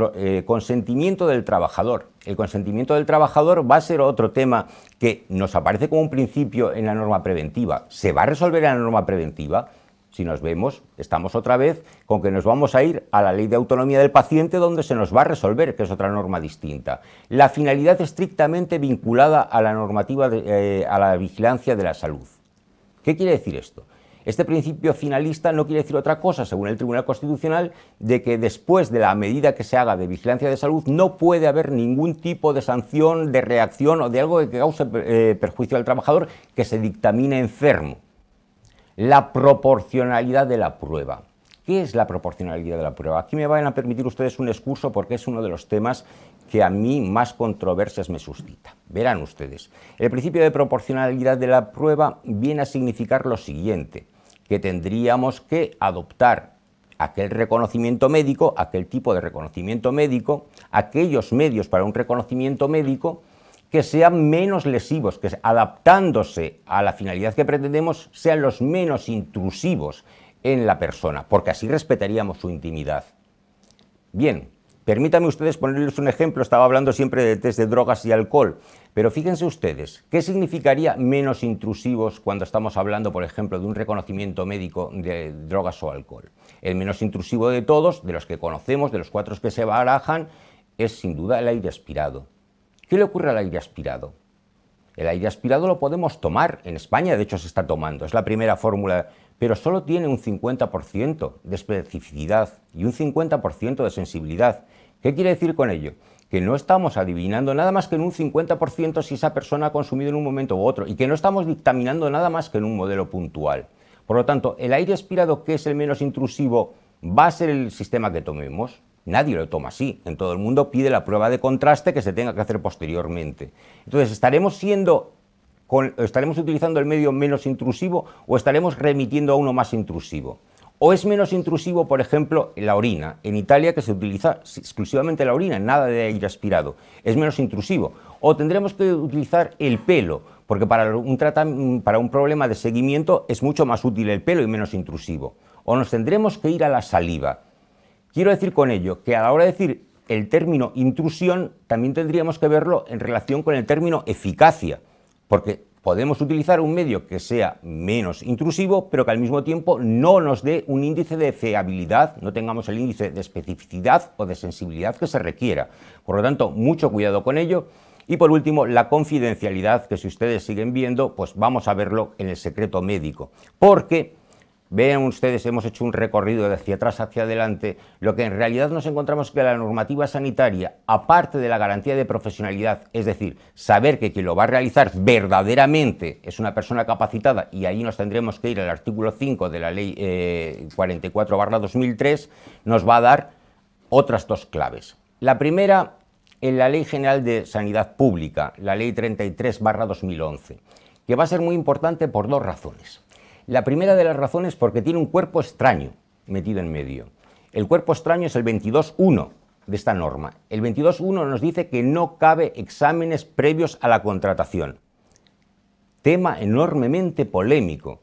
consentimiento del trabajador. El consentimiento del trabajador va a ser otro tema que nos aparece como un principio en la norma preventiva. ¿Se va a resolver en la norma preventiva? Si nos vemos, estamos otra vez con que nos vamos a ir a la ley de autonomía del paciente, donde se nos va a resolver, que es otra norma distinta. La finalidad estrictamente vinculada a la normativa, a la vigilancia de la salud. ¿Qué quiere decir esto? Este principio finalista no quiere decir otra cosa, según el Tribunal Constitucional, de que después de la medida que se haga de vigilancia de salud no puede haber ningún tipo de sanción, de reacción o de algo que cause perjuicio al trabajador que se dictamine enfermo. La proporcionalidad de la prueba. ¿Qué es la proporcionalidad de la prueba? Aquí me van a permitir ustedes un excurso porque es uno de los temas que a mí más controversias me suscita. Verán ustedes, el principio de proporcionalidad de la prueba viene a significar lo siguiente, que tendríamos que adoptar aquel reconocimiento médico, aquel tipo de reconocimiento médico, aquellos medios para un reconocimiento médico que sean menos lesivos, que adaptándose a la finalidad que pretendemos sean los menos intrusivos en la persona, porque así respetaríamos su intimidad. Bien, permítanme ustedes ponerles un ejemplo, estaba hablando siempre de test de drogas y alcohol, pero fíjense ustedes, ¿qué significaría menos intrusivos cuando estamos hablando, por ejemplo, de un reconocimiento médico de drogas o alcohol? El menos intrusivo de todos, de los que conocemos, de los 4 que se barajan, es sin duda el aire aspirado. ¿Qué le ocurre al aire aspirado? El aire aspirado lo podemos tomar, en España de hecho se está tomando, es la primera fórmula, pero solo tiene un 50% de especificidad y un 50% de sensibilidad. ¿Qué quiere decir con ello? Que no estamos adivinando nada más que en un 50% si esa persona ha consumido en un momento u otro y que no estamos dictaminando nada más que en un modelo puntual. Por lo tanto, el aire aspirado, que es el menos intrusivo, va a ser el sistema que tomemos. Nadie lo toma así. En todo el mundo pide la prueba de contraste que se tenga que hacer posteriormente. Entonces, ¿estaremos utilizando el medio menos intrusivo o estaremos remitiendo a uno más intrusivo? ¿O es menos intrusivo, por ejemplo, la orina? En Italia, que se utiliza exclusivamente la orina, nada de aire aspirado, es menos intrusivo. ¿O tendremos que utilizar el pelo? Porque para un problema de seguimiento es mucho más útil el pelo y menos intrusivo. ¿O nos tendremos que ir a la saliva? Quiero decir con ello que a la hora de decir el término intrusión, también tendríamos que verlo en relación con el término eficacia, porque podemos utilizar un medio que sea menos intrusivo, pero que al mismo tiempo no nos dé un índice de fiabilidad, no tengamos el índice de especificidad o de sensibilidad que se requiera. Por lo tanto, mucho cuidado con ello. Y por último, la confidencialidad, que si ustedes siguen viendo, pues vamos a verlo en el secreto médico, porque vean ustedes, hemos hecho un recorrido de hacia atrás hacia adelante, lo que en realidad nos encontramos que la normativa sanitaria, aparte de la garantía de profesionalidad, es decir, saber que quien lo va a realizar verdaderamente es una persona capacitada, y ahí nos tendremos que ir al artículo 5 de la ley 44/2003, nos va a dar otras 2 claves. La primera, en la Ley General de Sanidad Pública, la ley 33/2011, que va a ser muy importante por 2 razones. La primera de las razones porque tiene un cuerpo extraño metido en medio. El cuerpo extraño es el 22.1 de esta norma. El 22.1 nos dice que no cabe exámenes previos a la contratación. Tema enormemente polémico.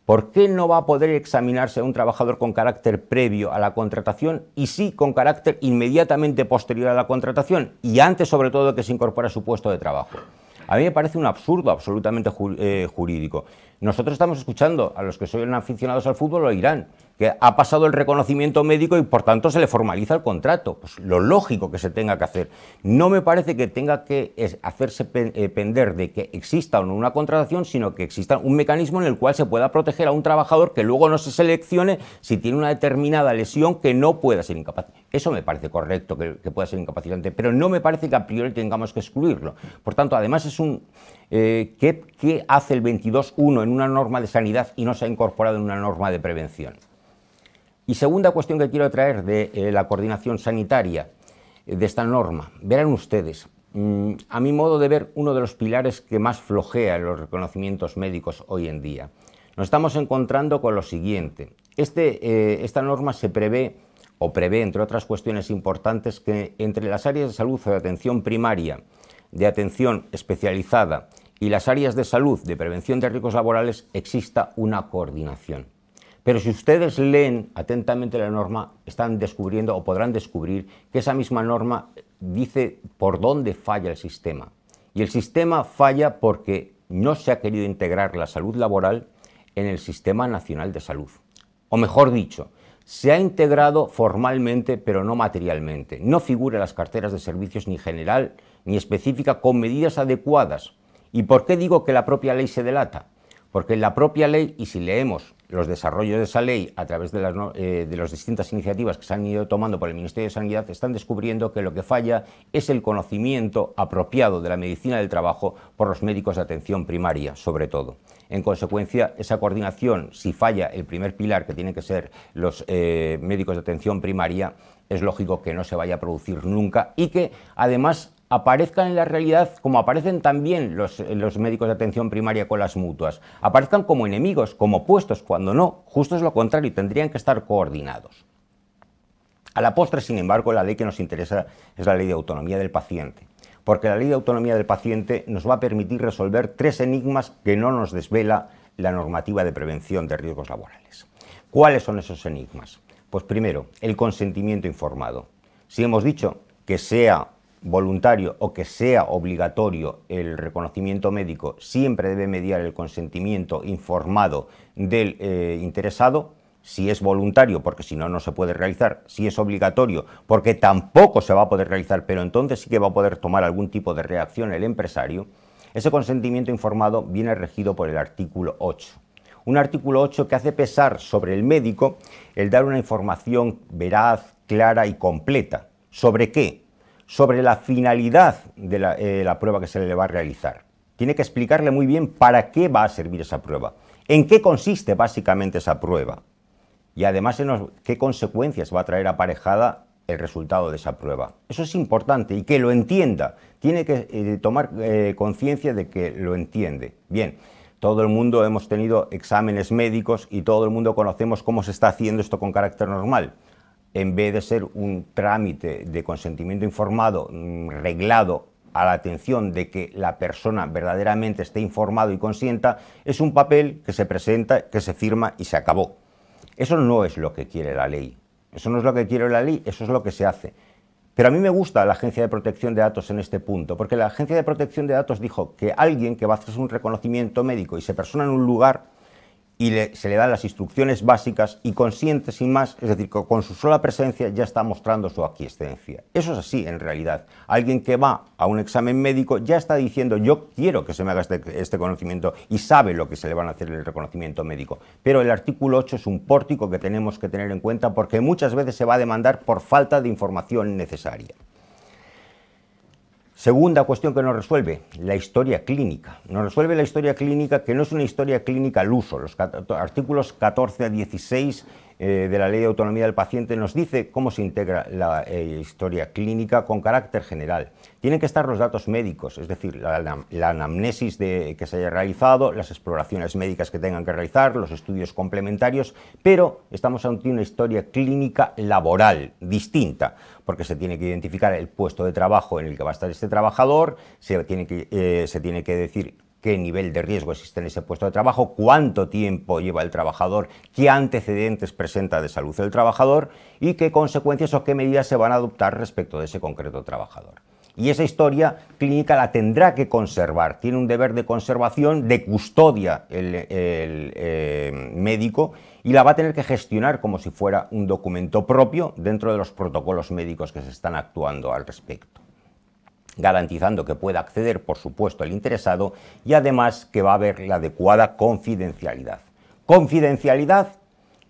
¿Por qué no va a poder examinarse a un trabajador con carácter previo a la contratación y sí con carácter inmediatamente posterior a la contratación y antes sobre todo de que se incorpore a su puesto de trabajo? A mí me parece un absurdo absolutamente jurídico. Nosotros estamos escuchando, a los que son aficionados al fútbol lo dirán, que ha pasado el reconocimiento médico y por tanto se le formaliza el contrato. Pues lo lógico que se tenga que hacer. No me parece que tenga que hacerse pender de que exista o no una contratación, sino que exista un mecanismo en el cual se pueda proteger a un trabajador que luego no se seleccione si tiene una determinada lesión que no pueda ser incapacitante. Eso me parece correcto, que pueda ser incapacitante, pero no me parece que a priori tengamos que excluirlo. Por tanto, además es un... ¿Qué hace el 22.1 en una norma de sanidad y no se ha incorporado en una norma de prevención? Y segunda cuestión que quiero traer de la coordinación sanitaria de esta norma. Verán ustedes, a mi modo de ver, uno de los pilares que más flojea en los reconocimientos médicos hoy en día. Nos estamos encontrando con lo siguiente. Esta norma se prevé o prevé, entre otras cuestiones importantes, que entre las áreas de salud o de atención primaria, de atención especializada y las áreas de salud de prevención de riesgos laborales exista una coordinación. Pero si ustedes leen atentamente la norma, están descubriendo o podrán descubrir que esa misma norma dice por dónde falla el sistema. Y el sistema falla porque no se ha querido integrar la salud laboral en el Sistema Nacional de Salud. O mejor dicho, se ha integrado formalmente pero no materialmente. No figura en las carteras de servicios ni general ni específica con medidas adecuadas. ¿Y por qué digo que la propia ley se delata? Porque en la propia ley, y si leemos los desarrollos de esa ley a través de las distintas iniciativas que se han ido tomando por el Ministerio de Sanidad, están descubriendo que lo que falla es el conocimiento apropiado de la medicina del trabajo por los médicos de atención primaria, sobre todo. En consecuencia, esa coordinación, si falla el primer pilar, que tiene que ser los médicos de atención primaria, es lógico que no se vaya a producir nunca y que, además, aparezcan en la realidad como aparecen también los médicos de atención primaria con las mutuas, aparezcan como enemigos, como opuestos, cuando no, justo es lo contrario, tendrían que estar coordinados. A la postre, sin embargo, la ley que nos interesa es la ley de autonomía del paciente, porque la ley de autonomía del paciente nos va a permitir resolver tres enigmas que no nos desvela la normativa de prevención de riesgos laborales. ¿Cuáles son esos enigmas? Pues primero, el consentimiento informado. Si hemos dicho que sea voluntario o que sea obligatorio el reconocimiento médico, siempre debe mediar el consentimiento informado del interesado. Si es voluntario, porque si no, no se puede realizar. Si es obligatorio, porque tampoco se va a poder realizar, pero entonces sí que va a poder tomar algún tipo de reacción el empresario. Ese consentimiento informado viene regido por el artículo 8. Un artículo 8 que hace pesar sobre el médico el dar una información veraz, clara y completa. ¿Sobre qué? Sobre la finalidad de la prueba que se le va a realizar. Tiene que explicarle muy bien para qué va a servir esa prueba, en qué consiste básicamente esa prueba y además en qué consecuencias va a traer aparejada el resultado de esa prueba. Eso es importante y que lo entienda. Tiene que tomar conciencia de que lo entiende. Bien, todo el mundo hemos tenido exámenes médicos y todo el mundo conocemos cómo se está haciendo esto con carácter normal. En vez de ser un trámite de consentimiento informado reglado a la atención de que la persona verdaderamente esté informado y consienta, es un papel que se presenta, que se firma y se acabó. Eso no es lo que quiere la ley. Eso no es lo que quiere la ley, eso es lo que se hace. Pero a mí me gusta la Agencia de Protección de Datos en este punto, porque la Agencia de Protección de Datos dijo que alguien que va a hacer un reconocimiento médico y se persona en un lugar y se le dan las instrucciones básicas y consiente sin más, es decir, con su sola presencia ya está mostrando su aquiescencia. Eso es así en realidad. Alguien que va a un examen médico ya está diciendo yo quiero que se me haga este conocimiento y sabe lo que se le van a hacer en el reconocimiento médico. Pero el artículo 8 es un pórtico que tenemos que tener en cuenta porque muchas veces se va a demandar por falta de información necesaria. Segunda cuestión que nos resuelve, la historia clínica. Nos resuelve la historia clínica, que no es una historia clínica al uso. Los artículos 14 a 16 de la Ley de Autonomía del Paciente nos dice cómo se integra la historia clínica con carácter general. Tienen que estar los datos médicos, es decir, la anamnesis que se haya realizado, las exploraciones médicas que tengan que realizar, los estudios complementarios, pero estamos ante una historia clínica laboral distinta, porque se tiene que identificar el puesto de trabajo en el que va a estar este trabajador, se tiene que decir qué nivel de riesgo existe en ese puesto de trabajo, cuánto tiempo lleva el trabajador, qué antecedentes presenta de salud el trabajador y qué consecuencias o qué medidas se van a adoptar respecto de ese concreto trabajador. Y esa historia clínica la tendrá que conservar, tiene un deber de conservación, de custodia el médico, y la va a tener que gestionar como si fuera un documento propio dentro de los protocolos médicos que se están actuando al respecto, garantizando que pueda acceder, por supuesto, el interesado y además que va a haber la adecuada confidencialidad. Confidencialidad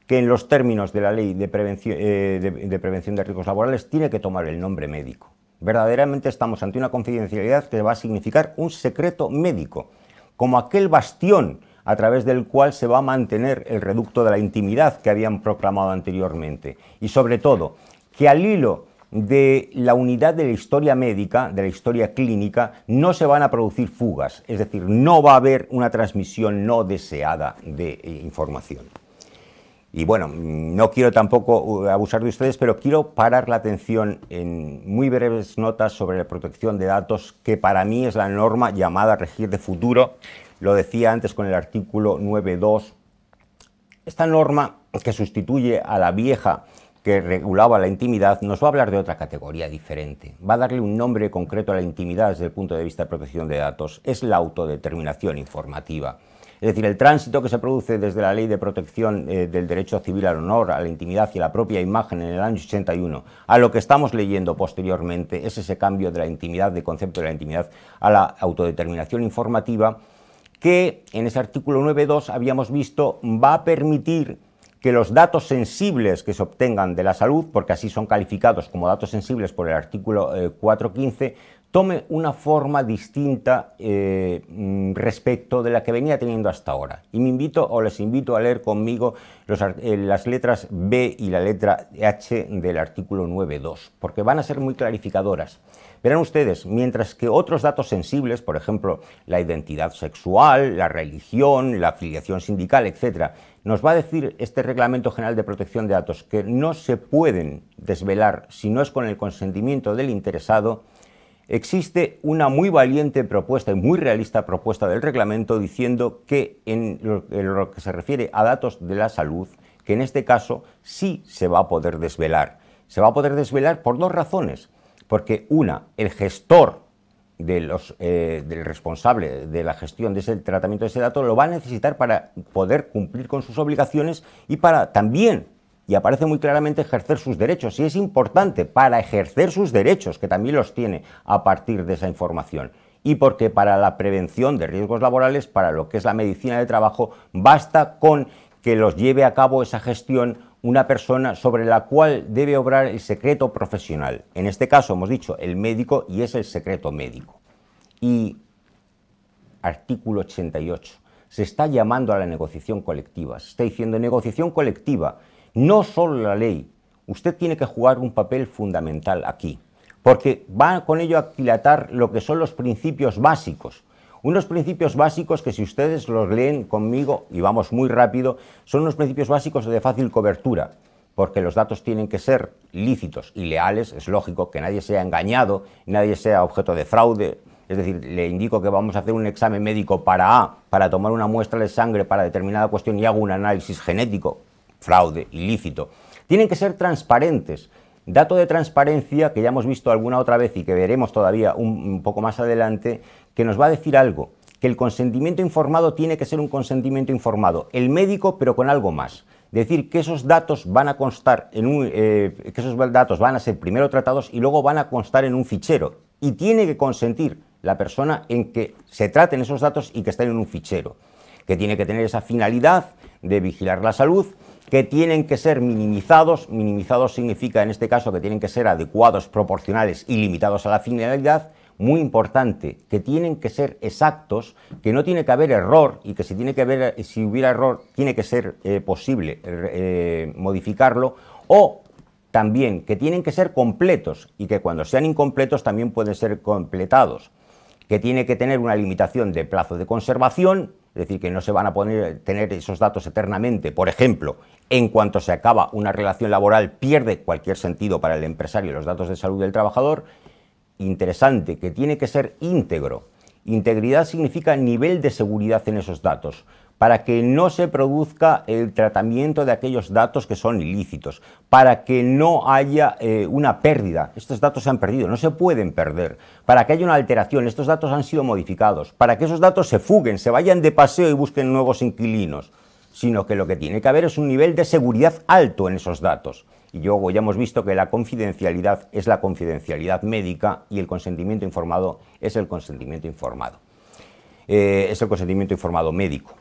que en los términos de la Ley de Prevención de Riesgos Laborales tiene que tomar el nombre médico. Verdaderamente estamos ante una confidencialidad que va a significar un secreto médico, como aquel bastión a través del cual se va a mantener el reducto de la intimidad que habían proclamado anteriormente. Y sobre todo, que al hilo de la unidad de la historia médica, de la historia clínica, no se van a producir fugas, es decir, no va a haber una transmisión no deseada de información. Y bueno, no quiero tampoco abusar de ustedes, pero quiero parar la atención en muy breves notas sobre la protección de datos, que para mí es la norma llamada a regir de futuro. Lo decía antes con el artículo 9.2. Esta norma, que sustituye a la vieja que regulaba la intimidad, nos va a hablar de otra categoría diferente. Va a darle un nombre concreto a la intimidad desde el punto de vista de protección de datos. Es la autodeterminación informativa. Es decir, el tránsito que se produce desde la Ley de Protección del Derecho Civil al Honor, a la intimidad y a la propia imagen en el año 81, a lo que estamos leyendo posteriormente, es ese cambio de la intimidad, de concepto de la intimidad, a la autodeterminación informativa, que en ese artículo 9.2 habíamos visto va a permitir que los datos sensibles que se obtengan de la salud, porque así son calificados como datos sensibles por el artículo 4.15, tome una forma distinta respecto de la que venía teniendo hasta ahora. Y les invito a leer conmigo las letras B y la letra H del artículo 9.2, porque van a ser muy clarificadoras. Verán ustedes, mientras que otros datos sensibles, por ejemplo, la identidad sexual, la religión, la afiliación sindical, etc., nos va a decir este Reglamento General de Protección de Datos que no se pueden desvelar si no es con el consentimiento del interesado. Existe una muy valiente propuesta y muy realista propuesta del reglamento diciendo que en lo que se refiere a datos de la salud, que en este caso sí se va a poder desvelar. Se va a poder desvelar por dos razones. Porque el gestor del responsable de la gestión de ese tratamiento de ese dato lo va a necesitar para poder cumplir con sus obligaciones y para también, y aparece muy claramente, ejercer sus derechos. Y es importante para ejercer sus derechos, que también los tiene a partir de esa información. Y porque para la prevención de riesgos laborales, para lo que es la medicina de trabajo, basta con que los lleve a cabo esa gestión una persona sobre la cual debe obrar el secreto profesional. En este caso hemos dicho el médico y es el secreto médico. Y artículo 88. Se está llamando a la negociación colectiva. Se está diciendo negociación colectiva. No solo la ley. Usted tiene que jugar un papel fundamental aquí. Porque va con ello a aquilatar lo que son los principios básicos. Unos principios básicos que si ustedes los leen conmigo, y vamos muy rápido, son unos principios básicos de fácil cobertura, porque los datos tienen que ser lícitos y leales, es lógico que nadie sea engañado, nadie sea objeto de fraude. Es decir, le indico que vamos a hacer un examen médico para tomar una muestra de sangre para determinada cuestión y hago un análisis genético, fraude, ilícito. Tienen que ser transparentes. Dato de transparencia que ya hemos visto alguna otra vez y que veremos todavía un poco más adelante, que nos va a decir algo, que el consentimiento informado tiene que ser un consentimiento informado, el médico pero con algo más. Decir que esos datos van a constar que esos datos van a ser primero tratados y luego van a constar en un fichero. Y tiene que consentir la persona en que se traten esos datos y que estén en un fichero. Que tiene que tener esa finalidad de vigilar la salud, que tienen que ser minimizados. Minimizados significa en este caso que tienen que ser adecuados, proporcionales y limitados a la finalidad. Muy importante, que tienen que ser exactos, que no tiene que haber error y que si hubiera error tiene que ser posible modificarlo, o también que tienen que ser completos y que cuando sean incompletos también pueden ser completados, que tiene que tener una limitación de plazo de conservación, es decir, que no se van a tener esos datos eternamente. Por ejemplo, en cuanto se acaba una relación laboral pierde cualquier sentido para el empresario los datos de salud del trabajador. Interesante, que tiene que ser íntegro. Integridad significa nivel de seguridad en esos datos, para que no se produzca el tratamiento de aquellos datos que son ilícitos, para que no haya una pérdida. Estos datos se han perdido, no se pueden perder, para que haya una alteración, estos datos han sido modificados, para que esos datos se fuguen, se vayan de paseo y busquen nuevos inquilinos, sino que lo que tiene que haber es un nivel de seguridad alto en esos datos. Y luego ya hemos visto que la confidencialidad es la confidencialidad médica y el consentimiento informado es el consentimiento informado. Es el consentimiento informado médico.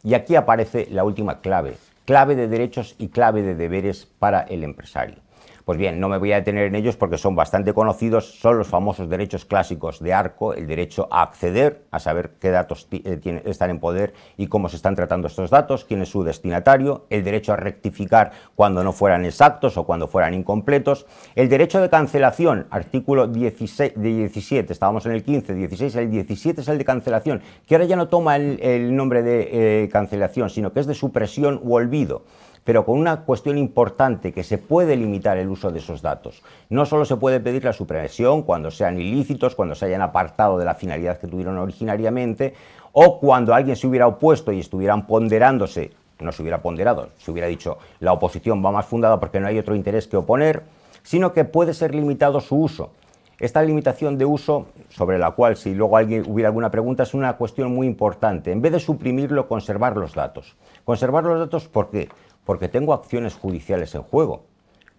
Y aquí aparece la última clave, clave de derechos y clave de deberes para el empresario. Pues bien, no me voy a detener en ellos porque son bastante conocidos, son los famosos derechos clásicos de Arco, el derecho a acceder, a saber qué datos están en poder y cómo se están tratando estos datos, quién es su destinatario, el derecho a rectificar cuando no fueran exactos o cuando fueran incompletos, el derecho de cancelación, artículo 17, estábamos en el 15, 16, el 17 es el de cancelación, que ahora ya no toma el nombre de cancelación, sino que es de supresión u olvido. pero con una cuestión importante, que se puede limitar el uso de esos datos. No solo se puede pedir la supresión cuando sean ilícitos, cuando se hayan apartado de la finalidad que tuvieron originariamente, o cuando alguien se hubiera opuesto y estuvieran ponderándose, no se hubiera ponderado, se hubiera dicho la oposición va más fundada porque no hay otro interés que oponer, sino que puede ser limitado su uso. Esta limitación de uso, sobre la cual si luego alguien hubiera alguna pregunta, es una cuestión muy importante. En vez de suprimirlo, conservar los datos. Conservar los datos, ¿por qué? Porque tengo acciones judiciales en juego.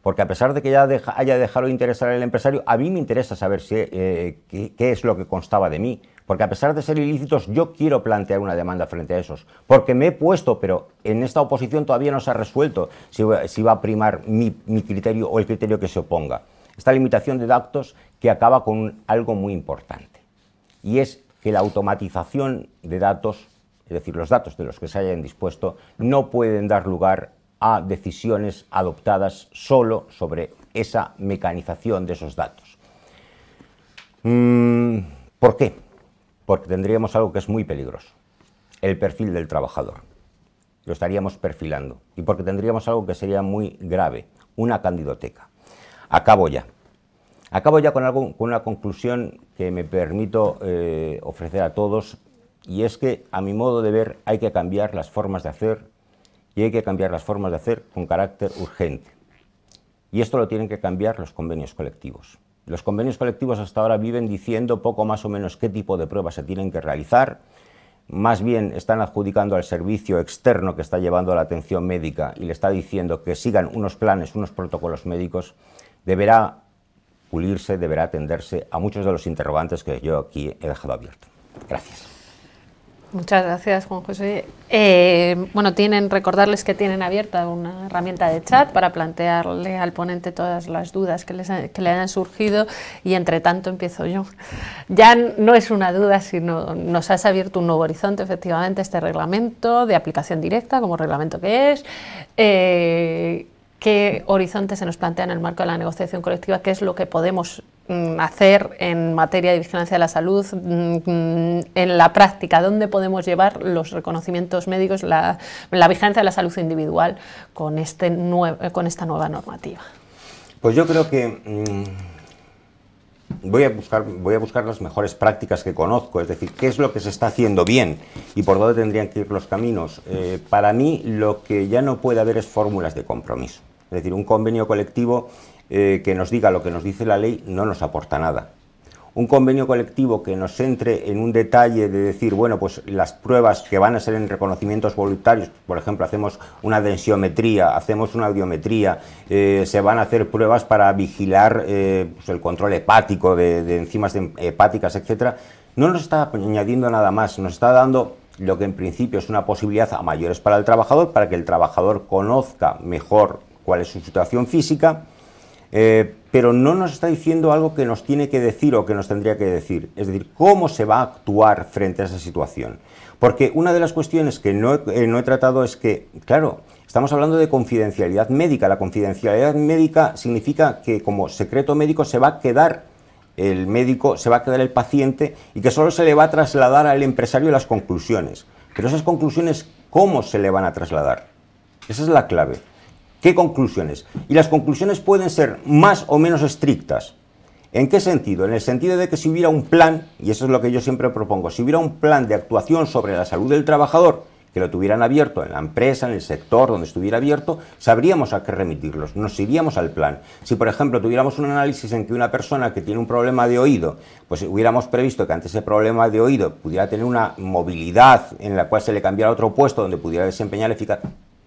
Porque a pesar de que ya haya dejado de interesar al empresario, a mí me interesa saber qué es lo que constaba de mí. Porque a pesar de ser ilícitos, yo quiero plantear una demanda frente a esos. Porque me he puesto, pero en esta oposición todavía no se ha resuelto si va a primar mi criterio o el criterio que se oponga. Esta limitación de datos que acaba con algo muy importante. Y es que la automatización de datos, es decir, los datos de los que se hayan dispuesto, no pueden dar lugar a decisiones adoptadas solo sobre esa mecanización de esos datos. ¿Por qué? Porque tendríamos algo que es muy peligroso, el perfil del trabajador. Lo estaríamos perfilando. Y porque tendríamos algo que sería muy grave, una candidoteca. Acabo ya. Acabo ya con una conclusión que me permito ofrecer a todos, y es que, a mi modo de ver, hay que cambiar las formas de hacer, y hay que cambiar las formas de hacer con carácter urgente. Y esto lo tienen que cambiar los convenios colectivos. Los convenios colectivos hasta ahora viven diciendo poco más o menos qué tipo de pruebas se tienen que realizar, más bien están adjudicando al servicio externo que está llevando la atención médica y le está diciendo que sigan unos planes, unos protocolos médicos. Deberá pulirse, deberá atenderse a muchos de los interrogantes que yo aquí he dejado abiertos. Gracias. Muchas gracias, Juan José. Bueno, recordarles que tienen abierta una herramienta de chat para plantearle al ponente todas las dudas que le hayan surgido, y entre tanto empiezo yo. Ya no es una duda, sino nos has abierto un nuevo horizonte, efectivamente, este reglamento de aplicación directa, como reglamento que es. ¿Qué horizonte se nos plantea en el marco de la negociación colectiva? ¿Qué es lo que podemos hacer en materia de vigilancia de la salud en la práctica? ¿Dónde podemos llevar los reconocimientos médicos, la vigilancia de la salud individual con esta nueva normativa? Pues yo creo que voy a buscar las mejores prácticas que conozco, es decir, qué es lo que se está haciendo bien y por dónde tendrían que ir los caminos. Para mí, lo que ya no puede haber es fórmulas de compromiso. Es decir, un convenio colectivo que nos diga lo que nos dice la ley no nos aporta nada. Un convenio colectivo que nos entre en un detalle de decir, bueno, pues las pruebas que van a ser en reconocimientos voluntarios, por ejemplo, hacemos una densiometría, hacemos una audiometría, se van a hacer pruebas para vigilar pues el control hepático de enzimas hepáticas, etcétera, no nos está añadiendo nada más, nos está dando lo que en principio es una posibilidad a mayores para el trabajador, para que el trabajador conozca mejor cuál es su situación física, pero no nos está diciendo algo que nos tiene que decir o que nos tendría que decir, es decir, cómo se va a actuar frente a esa situación. Porque una de las cuestiones que no he tratado es que, claro, estamos hablando de confidencialidad médica. La confidencialidad médica significa que como secreto médico se va a quedar el médico, se va a quedar el paciente, y que solo se le va a trasladar al empresario las conclusiones. Pero esas conclusiones, ¿cómo se le van a trasladar? Esa es la clave. ¿Qué conclusiones? Y las conclusiones pueden ser más o menos estrictas. ¿En qué sentido? En el sentido de que si hubiera un plan, y eso es lo que yo siempre propongo, si hubiera un plan de actuación sobre la salud del trabajador, que lo tuvieran abierto en la empresa, en el sector donde estuviera abierto, sabríamos a qué remitirlos, nos iríamos al plan. Si, por ejemplo, tuviéramos un análisis en que una persona que tiene un problema de oído, pues hubiéramos previsto que ante ese problema de oído pudiera tener una movilidad en la cual se le cambiara a otro puesto donde pudiera desempeñar eficaz,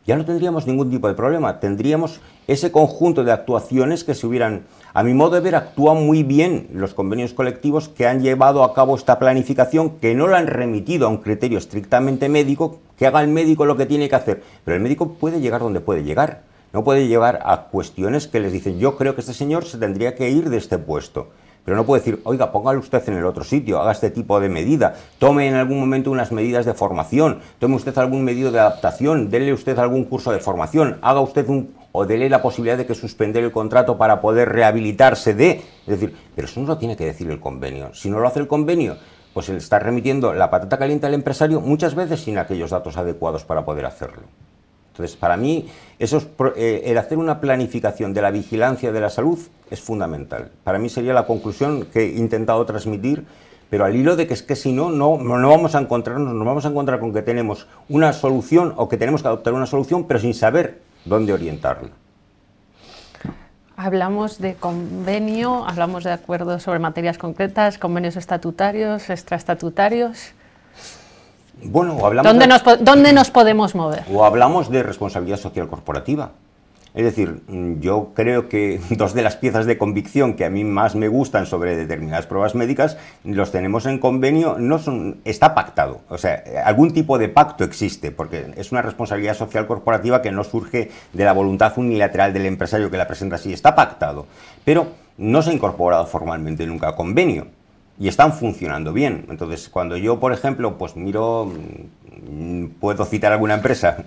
ya no tendríamos ningún tipo de problema, tendríamos ese conjunto de actuaciones que se hubieran, a mi modo de ver, actúan muy bien los convenios colectivos que han llevado a cabo esta planificación, que no la han remitido a un criterio estrictamente médico, que haga el médico lo que tiene que hacer, pero el médico puede llegar donde puede llegar, no puede llegar a cuestiones que les dicen, yo creo que este señor se tendría que ir de este puesto. Pero no puede decir, oiga, póngalo usted en el otro sitio, haga este tipo de medida, tome en algún momento unas medidas de formación, tome usted algún medio de adaptación, dele usted algún curso de formación, haga usted o dele la posibilidad de que suspender el contrato para poder rehabilitarse de... Es decir, pero eso no lo tiene que decir el convenio. Si no lo hace el convenio, pues se le está remitiendo la patata caliente al empresario muchas veces sin aquellos datos adecuados para poder hacerlo. Entonces, para mí, el hacer una planificación de la vigilancia de la salud es fundamental. Para mí sería la conclusión que he intentado transmitir, pero al hilo de que es que si no, no vamos a encontrarnos, nos vamos a encontrar con que tenemos una solución o que tenemos que adoptar una solución, pero sin saber dónde orientarla. Hablamos de convenio, hablamos de acuerdos sobre materias concretas, convenios estatutarios, extraestatutarios. Bueno, o hablamos ¿Dónde nos podemos mover? O hablamos de responsabilidad social corporativa. Es decir, yo creo que dos de las piezas de convicción que a mí más me gustan sobre determinadas pruebas médicas los tenemos en convenio, está pactado. O sea, algún tipo de pacto existe, porque es una responsabilidad social corporativa que no surge de la voluntad unilateral del empresario que la presenta así, está pactado, pero no se ha incorporado formalmente nunca a convenio. Y están funcionando bien. Entonces, cuando yo, por ejemplo, pues miro, ¿puedo citar alguna empresa?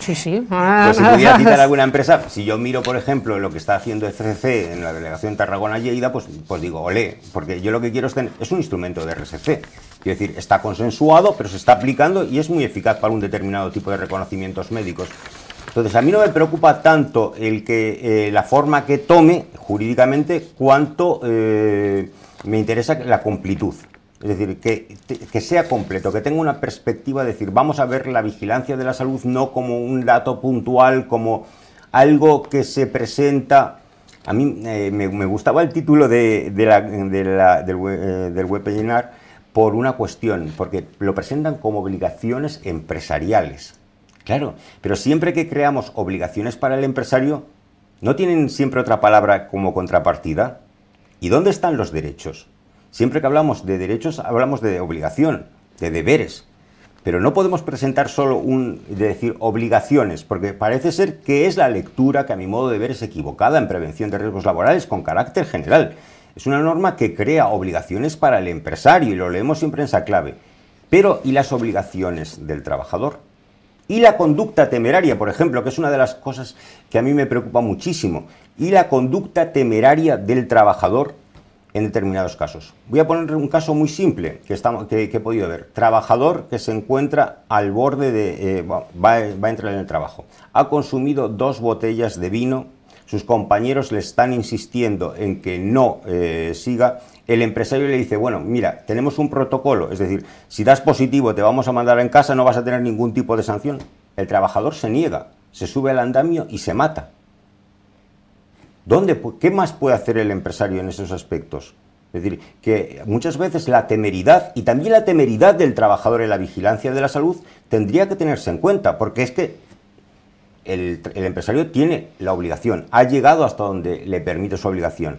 Sí, sí. Pues si pudiera citar alguna empresa, si yo miro, por ejemplo, lo que está haciendo FCC en la delegación Tarragona-Lleida, pues digo, olé, porque yo lo que quiero es un instrumento de RSC. Quiero decir, está consensuado, pero se está aplicando y es muy eficaz para un determinado tipo de reconocimientos médicos. Entonces, a mí no me preocupa tanto la forma que tome jurídicamente, cuanto me interesa la completud. Es decir, que sea completo, que tenga una perspectiva de decir, vamos a ver la vigilancia de la salud no como un dato puntual, como algo que se presenta. A mí me gustaba el título del webinar por una cuestión, porque lo presentan como obligaciones empresariales. Claro, pero siempre que creamos obligaciones para el empresario, ¿no tienen siempre otra palabra como contrapartida? ¿Y dónde están los derechos? Siempre que hablamos de derechos, hablamos de obligación, de deberes. Pero no podemos presentar solo de decir obligaciones, porque parece ser que es la lectura que a mi modo de ver es equivocada en prevención de riesgos laborales con carácter general. Es una norma que crea obligaciones para el empresario y lo leemos siempre en esa clave. Pero, ¿y las obligaciones del trabajador? Y la conducta temeraria, por ejemplo, que es una de las cosas que a mí me preocupa muchísimo. Y la conducta temeraria del trabajador en determinados casos. Voy a poner un caso muy simple que he podido ver. Trabajador que se encuentra al borde de... va a entrar en el trabajo. Ha consumido 2 botellas de vino. Sus compañeros le están insistiendo en que no siga. El empresario le dice, bueno, mira, tenemos un protocolo, es decir, si das positivo te vamos a mandar en casa, no vas a tener ningún tipo de sanción. El trabajador se niega, se sube al andamio y se mata. ¿Qué más puede hacer el empresario en esos aspectos? Es decir, que muchas veces la temeridad y también la temeridad del trabajador en la vigilancia de la salud tendría que tenerse en cuenta, porque es que el empresario tiene la obligación, ha llegado hasta donde le permite su obligación,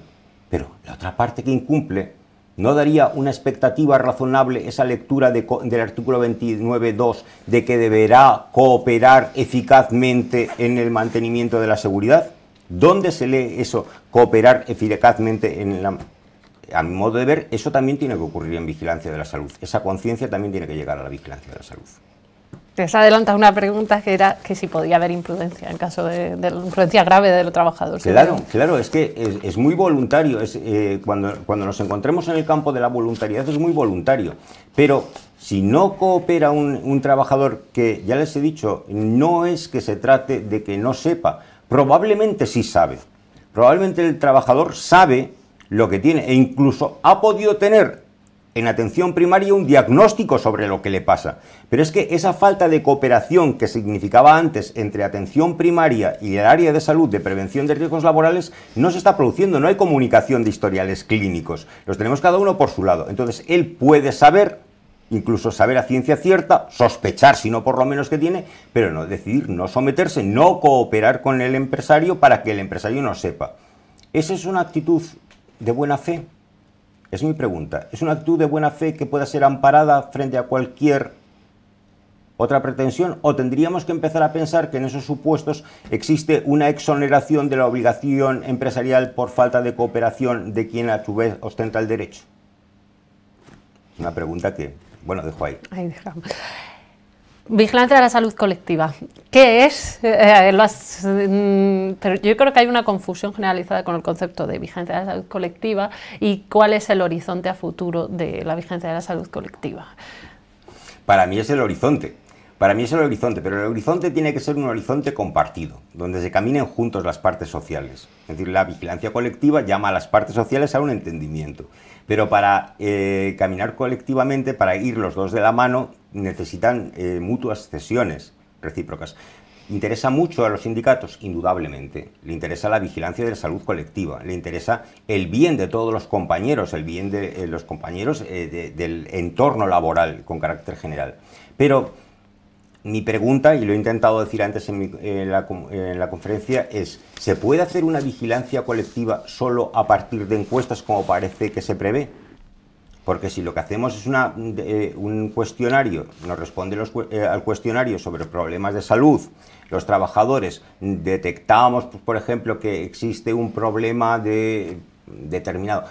pero la otra parte que incumple no daría una expectativa razonable esa lectura del artículo 29.2 de que deberá cooperar eficazmente en el mantenimiento de la seguridad. ¿Dónde se lee eso, cooperar eficazmente a mi modo de ver, eso también tiene que ocurrir en vigilancia de la salud. Esa conciencia también tiene que llegar a la vigilancia de la salud. Te has adelantado una pregunta que era que si podía haber imprudencia en caso de imprudencia grave de los trabajadores. Claro, es que es muy voluntario. Cuando nos encontremos en el campo de la voluntariedad es muy voluntario. Pero si no coopera un trabajador, que ya les he dicho, no es que se trate de que no sepa, probablemente sí sabe. Probablemente el trabajador sabe lo que tiene e incluso ha podido tener en atención primaria un diagnóstico sobre lo que le pasa. Pero es que esa falta de cooperación que significaba antes entre atención primaria y el área de salud de prevención de riesgos laborales no se está produciendo, no hay comunicación de historiales clínicos, los tenemos cada uno por su lado. Entonces él puede saber, incluso saber a ciencia cierta, sospechar si no por lo menos que tiene, pero no decidir, no someterse, no cooperar con el empresario para que el empresario no sepa. ¿Esa es una actitud de buena fe? Es mi pregunta. ¿Es una actitud de buena fe que pueda ser amparada frente a cualquier otra pretensión? ¿O tendríamos que empezar a pensar que en esos supuestos existe una exoneración de la obligación empresarial por falta de cooperación de quien a su vez ostenta el derecho? Es una pregunta que, bueno, dejo ahí. Ahí dejamos. Vigilancia de la salud colectiva. ¿Qué es? Pero yo creo que hay una confusión generalizada con el concepto de vigilancia de la salud colectiva y cuál es el horizonte a futuro de la vigilancia de la salud colectiva. Para mí es el horizonte, Para mí es el horizonte, pero el horizonte tiene que ser un horizonte compartido, donde se caminen juntos las partes sociales. Es decir, la vigilancia colectiva llama a las partes sociales a un entendimiento. Pero para caminar colectivamente, para ir los dos de la mano, necesitan mutuas cesiones recíprocas. ¿Interesa mucho a los sindicatos? Indudablemente. Le interesa la vigilancia de la salud colectiva, le interesa el bien de todos los compañeros, el bien de los compañeros del entorno laboral con carácter general. Pero mi pregunta, y lo he intentado decir antes en la conferencia, es: ¿se puede hacer una vigilancia colectiva solo a partir de encuestas como parece que se prevé? Porque si lo que hacemos es un cuestionario, nos responde al cuestionario sobre problemas de salud, los trabajadores detectamos, pues, por ejemplo, que existe un problema de determinado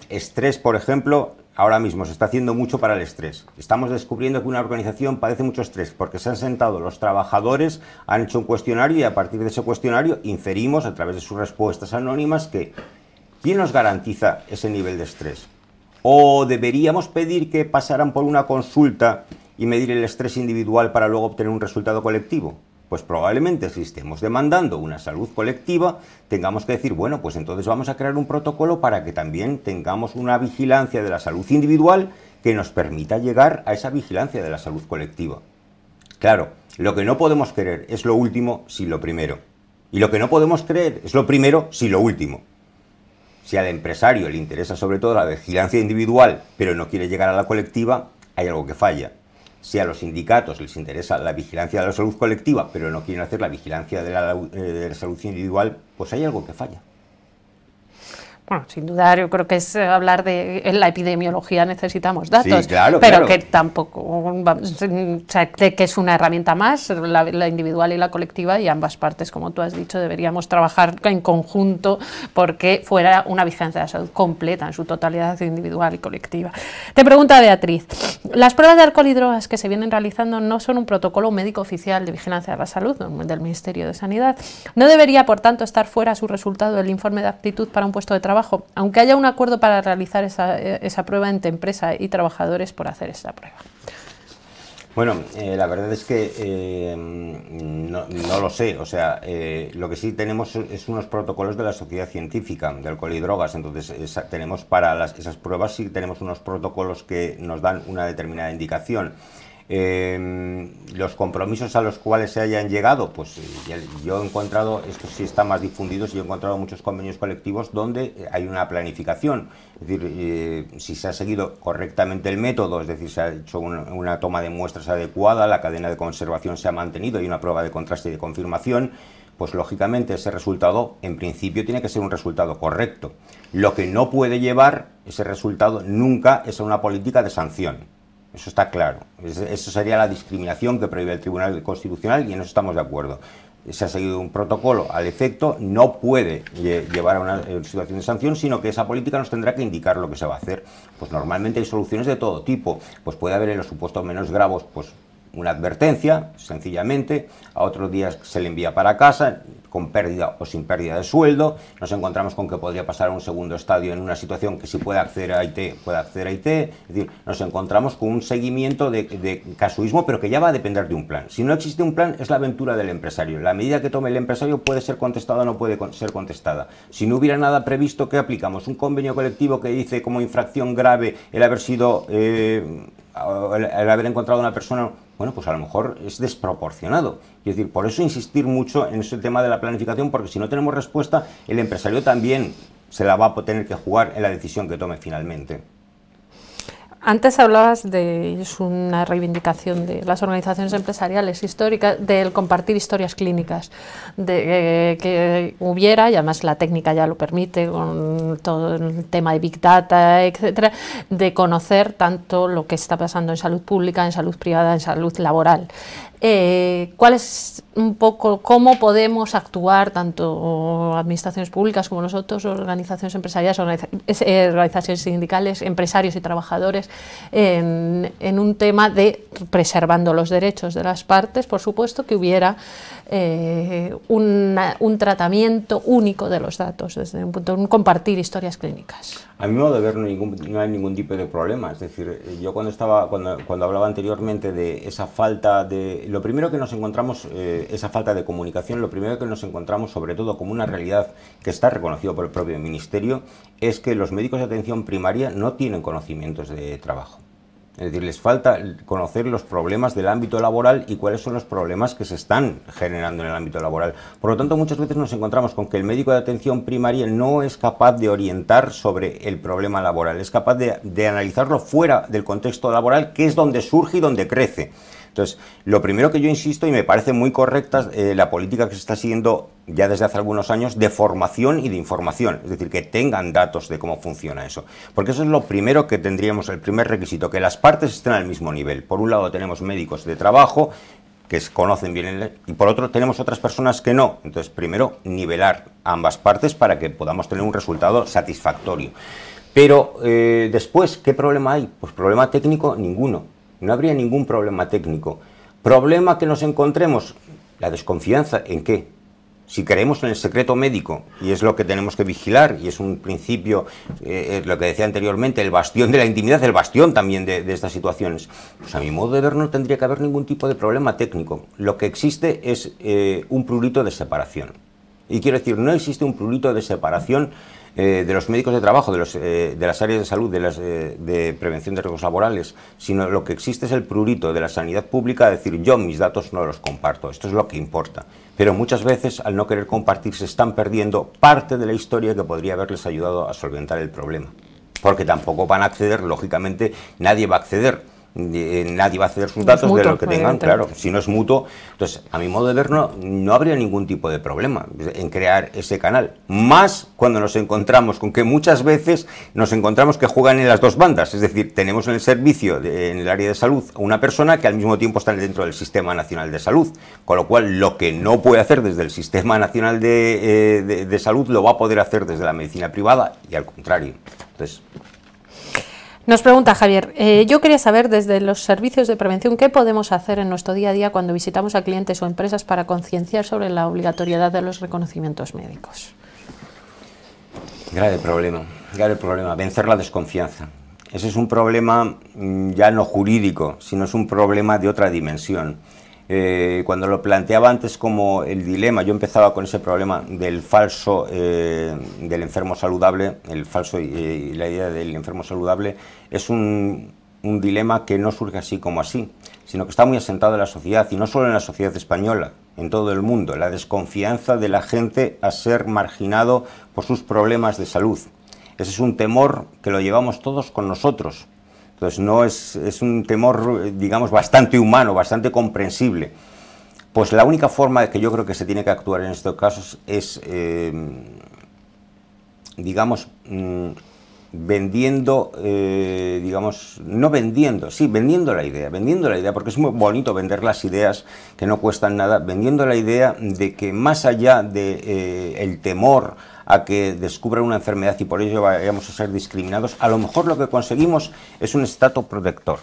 estrés, por ejemplo. Ahora mismo se está haciendo mucho para el estrés. Estamos descubriendo que una organización padece mucho estrés porque se han sentado los trabajadores, han hecho un cuestionario y a partir de ese cuestionario inferimos a través de sus respuestas anónimas que ¿quién nos garantiza ese nivel de estrés? ¿O deberíamos pedir que pasaran por una consulta y medir el estrés individual para luego obtener un resultado colectivo? Pues probablemente si estemos demandando una salud colectiva, tengamos que decir, bueno, pues entonces vamos a crear un protocolo para que también tengamos una vigilancia de la salud individual que nos permita llegar a esa vigilancia de la salud colectiva. Claro, lo que no podemos querer es lo último sin lo primero. Y lo que no podemos creer es lo primero sin lo último. Si al empresario le interesa sobre todo la vigilancia individual, pero no quiere llegar a la colectiva, hay algo que falla. Si a los sindicatos les interesa la vigilancia de la salud colectiva, pero no quieren hacer la vigilancia de la salud individual, pues hay algo que falla. Bueno, sin duda, yo creo que es hablar de en la epidemiología necesitamos datos, sí, claro, pero claro. Que tampoco, o sea, que es una herramienta más, la individual y la colectiva, y ambas partes, como tú has dicho, deberíamos trabajar en conjunto porque fuera una vigilancia de la salud completa en su totalidad individual y colectiva. Te pregunta Beatriz, las pruebas de alcohol y drogas que se vienen realizando no son un protocolo médico oficial de vigilancia de la salud del Ministerio de Sanidad. ¿No debería, por tanto, estar fuera su resultado del informe de aptitud para un puesto de trabajo, aunque haya un acuerdo para realizar esa prueba entre empresa y trabajadores por hacer esa prueba? Bueno, la verdad es que no lo sé. O sea, lo que sí tenemos es unos protocolos de la Sociedad Científica de Alcohol y Drogas. Entonces, tenemos para esas pruebas sí tenemos unos protocolos que nos dan una determinada indicación. Los compromisos a los cuales se hayan llegado, pues yo he encontrado, esto sí está más difundido, yo he encontrado muchos convenios colectivos donde hay una planificación, es decir, si se ha seguido correctamente el método, es decir, se ha hecho una toma de muestras adecuada, la cadena de conservación se ha mantenido y una prueba de contraste y de confirmación, pues lógicamente ese resultado en principio tiene que ser un resultado correcto. Lo que no puede llevar ese resultado nunca es a una política de sanción. Eso está claro. Eso sería la discriminación que prohíbe el Tribunal Constitucional y en eso estamos de acuerdo. Se ha seguido un protocolo al efecto, no puede llevar a una situación de sanción, sino que esa política nos tendrá que indicar lo que se va a hacer. Pues normalmente hay soluciones de todo tipo. Pues puede haber en los supuestos menos graves, pues una advertencia, sencillamente, a otros días se le envía para casa, con pérdida o sin pérdida de sueldo, nos encontramos con que podría pasar a un segundo estadio en una situación que si puede acceder a IT, puede acceder a IT, es decir, nos encontramos con un seguimiento de casuismo, pero que ya va a depender de un plan. Si no existe un plan, es la aventura del empresario. La medida que tome el empresario puede ser contestada o no puede ser contestada. Si no hubiera nada previsto, ¿qué aplicamos? Un convenio colectivo que dice como infracción grave el haber sido, el haber encontrado a una persona. Bueno, pues a lo mejor es desproporcionado. Es decir, por eso insistir mucho en ese tema de la planificación, porque si no tenemos respuesta, el empresario también se la va a tener que jugar en la decisión que tome finalmente. Antes hablabas de es una reivindicación de las organizaciones empresariales históricas, del compartir historias clínicas, de que hubiera, y además la técnica ya lo permite, con todo el tema de Big Data, etcétera, de conocer tanto lo que está pasando en salud pública, en salud privada, en salud laboral. ¿Cuál es un poco cómo podemos actuar tanto administraciones públicas como nosotros, organizaciones empresariales, organizaciones sindicales, empresarios y trabajadores, en un tema de preservando los derechos de las partes, por supuesto, que hubiera un tratamiento único de los datos, desde un punto de un compartir historias clínicas? A mi modo de ver no hay ningún tipo de problema. Es decir, yo cuando hablaba anteriormente de esa falta de... Lo primero que nos encontramos, esa falta de comunicación, lo primero que nos encontramos, sobre todo como una realidad que está reconocido por el propio Ministerio, es que los médicos de atención primaria no tienen conocimientos de trabajo. Es decir, les falta conocer los problemas del ámbito laboral y cuáles son los problemas que se están generando en el ámbito laboral. Por lo tanto, muchas veces nos encontramos con que el médico de atención primaria no es capaz de orientar sobre el problema laboral, es capaz de analizarlo fuera del contexto laboral, que es donde surge y donde crece. Entonces, lo primero que yo insisto, y me parece muy correcta, la política que se está siguiendo ya desde hace algunos años de formación y de información, es decir, que tengan datos de cómo funciona eso. Porque eso es lo primero que tendríamos, el primer requisito, que las partes estén al mismo nivel. Por un lado tenemos médicos de trabajo, que conocen bien, y por otro tenemos otras personas que no. Entonces, primero, nivelar ambas partes para que podamos tener un resultado satisfactorio. Pero después, ¿qué problema hay? Pues problema técnico, ninguno. No habría ningún problema técnico. ¿Problema que nos encontremos? La desconfianza. ¿En qué? Si creemos en el secreto médico, y es lo que tenemos que vigilar, y es un principio, lo que decía anteriormente, el bastión de la intimidad, el bastión también de estas situaciones, pues a mi modo de ver no tendría que haber ningún tipo de problema técnico. Lo que existe es un prurito de separación. Y quiero decir, no existe un prurito de separación de los médicos de trabajo, de las áreas de salud, de prevención de riesgos laborales, sino lo que existe es el prurito de la sanidad pública, de decir, yo mis datos no los comparto, esto es lo que importa. Pero muchas veces, al no querer compartir, se están perdiendo parte de la historia que podría haberles ayudado a solventar el problema. Porque tampoco van a acceder, lógicamente, nadie va a acceder. Nadie va a ceder sus datos de lo que tengan, claro, si no es mutuo. Entonces, a mi modo de ver, no habría ningún tipo de problema en crear ese canal, más cuando nos encontramos con que muchas veces nos encontramos que juegan en las dos bandas, es decir, tenemos en el servicio, en el área de salud, una persona que al mismo tiempo está dentro del Sistema Nacional de Salud, con lo cual lo que no puede hacer desde el Sistema Nacional de Salud lo va a poder hacer desde la medicina privada y al contrario. Entonces, nos pregunta Javier, yo quería saber desde los servicios de prevención qué podemos hacer en nuestro día a día cuando visitamos a clientes o empresas para concienciar sobre la obligatoriedad de los reconocimientos médicos. Grave problema, vencer la desconfianza. Ese es un problema ya no jurídico, sino es un problema de otra dimensión. Cuando lo planteaba antes como el dilema, yo empezaba con ese problema del falso, del enfermo saludable, el falso y la idea del enfermo saludable es un dilema que no surge así como así, sino que está muy asentado en la sociedad, y no solo en la sociedad española, en todo el mundo, la desconfianza de la gente a ser marginado por sus problemas de salud. Ese es un temor que lo llevamos todos con nosotros. Entonces es un temor, digamos, bastante humano, bastante comprensible. Pues la única forma que yo creo que se tiene que actuar en estos casos es, digamos, vendiendo, digamos, no vendiendo, sí, vendiendo la idea, porque es muy bonito vender las ideas que no cuestan nada, vendiendo la idea de que más allá de el temor a que descubran una enfermedad y por ello vayamos a ser discriminados, a lo mejor lo que conseguimos es un estado protector,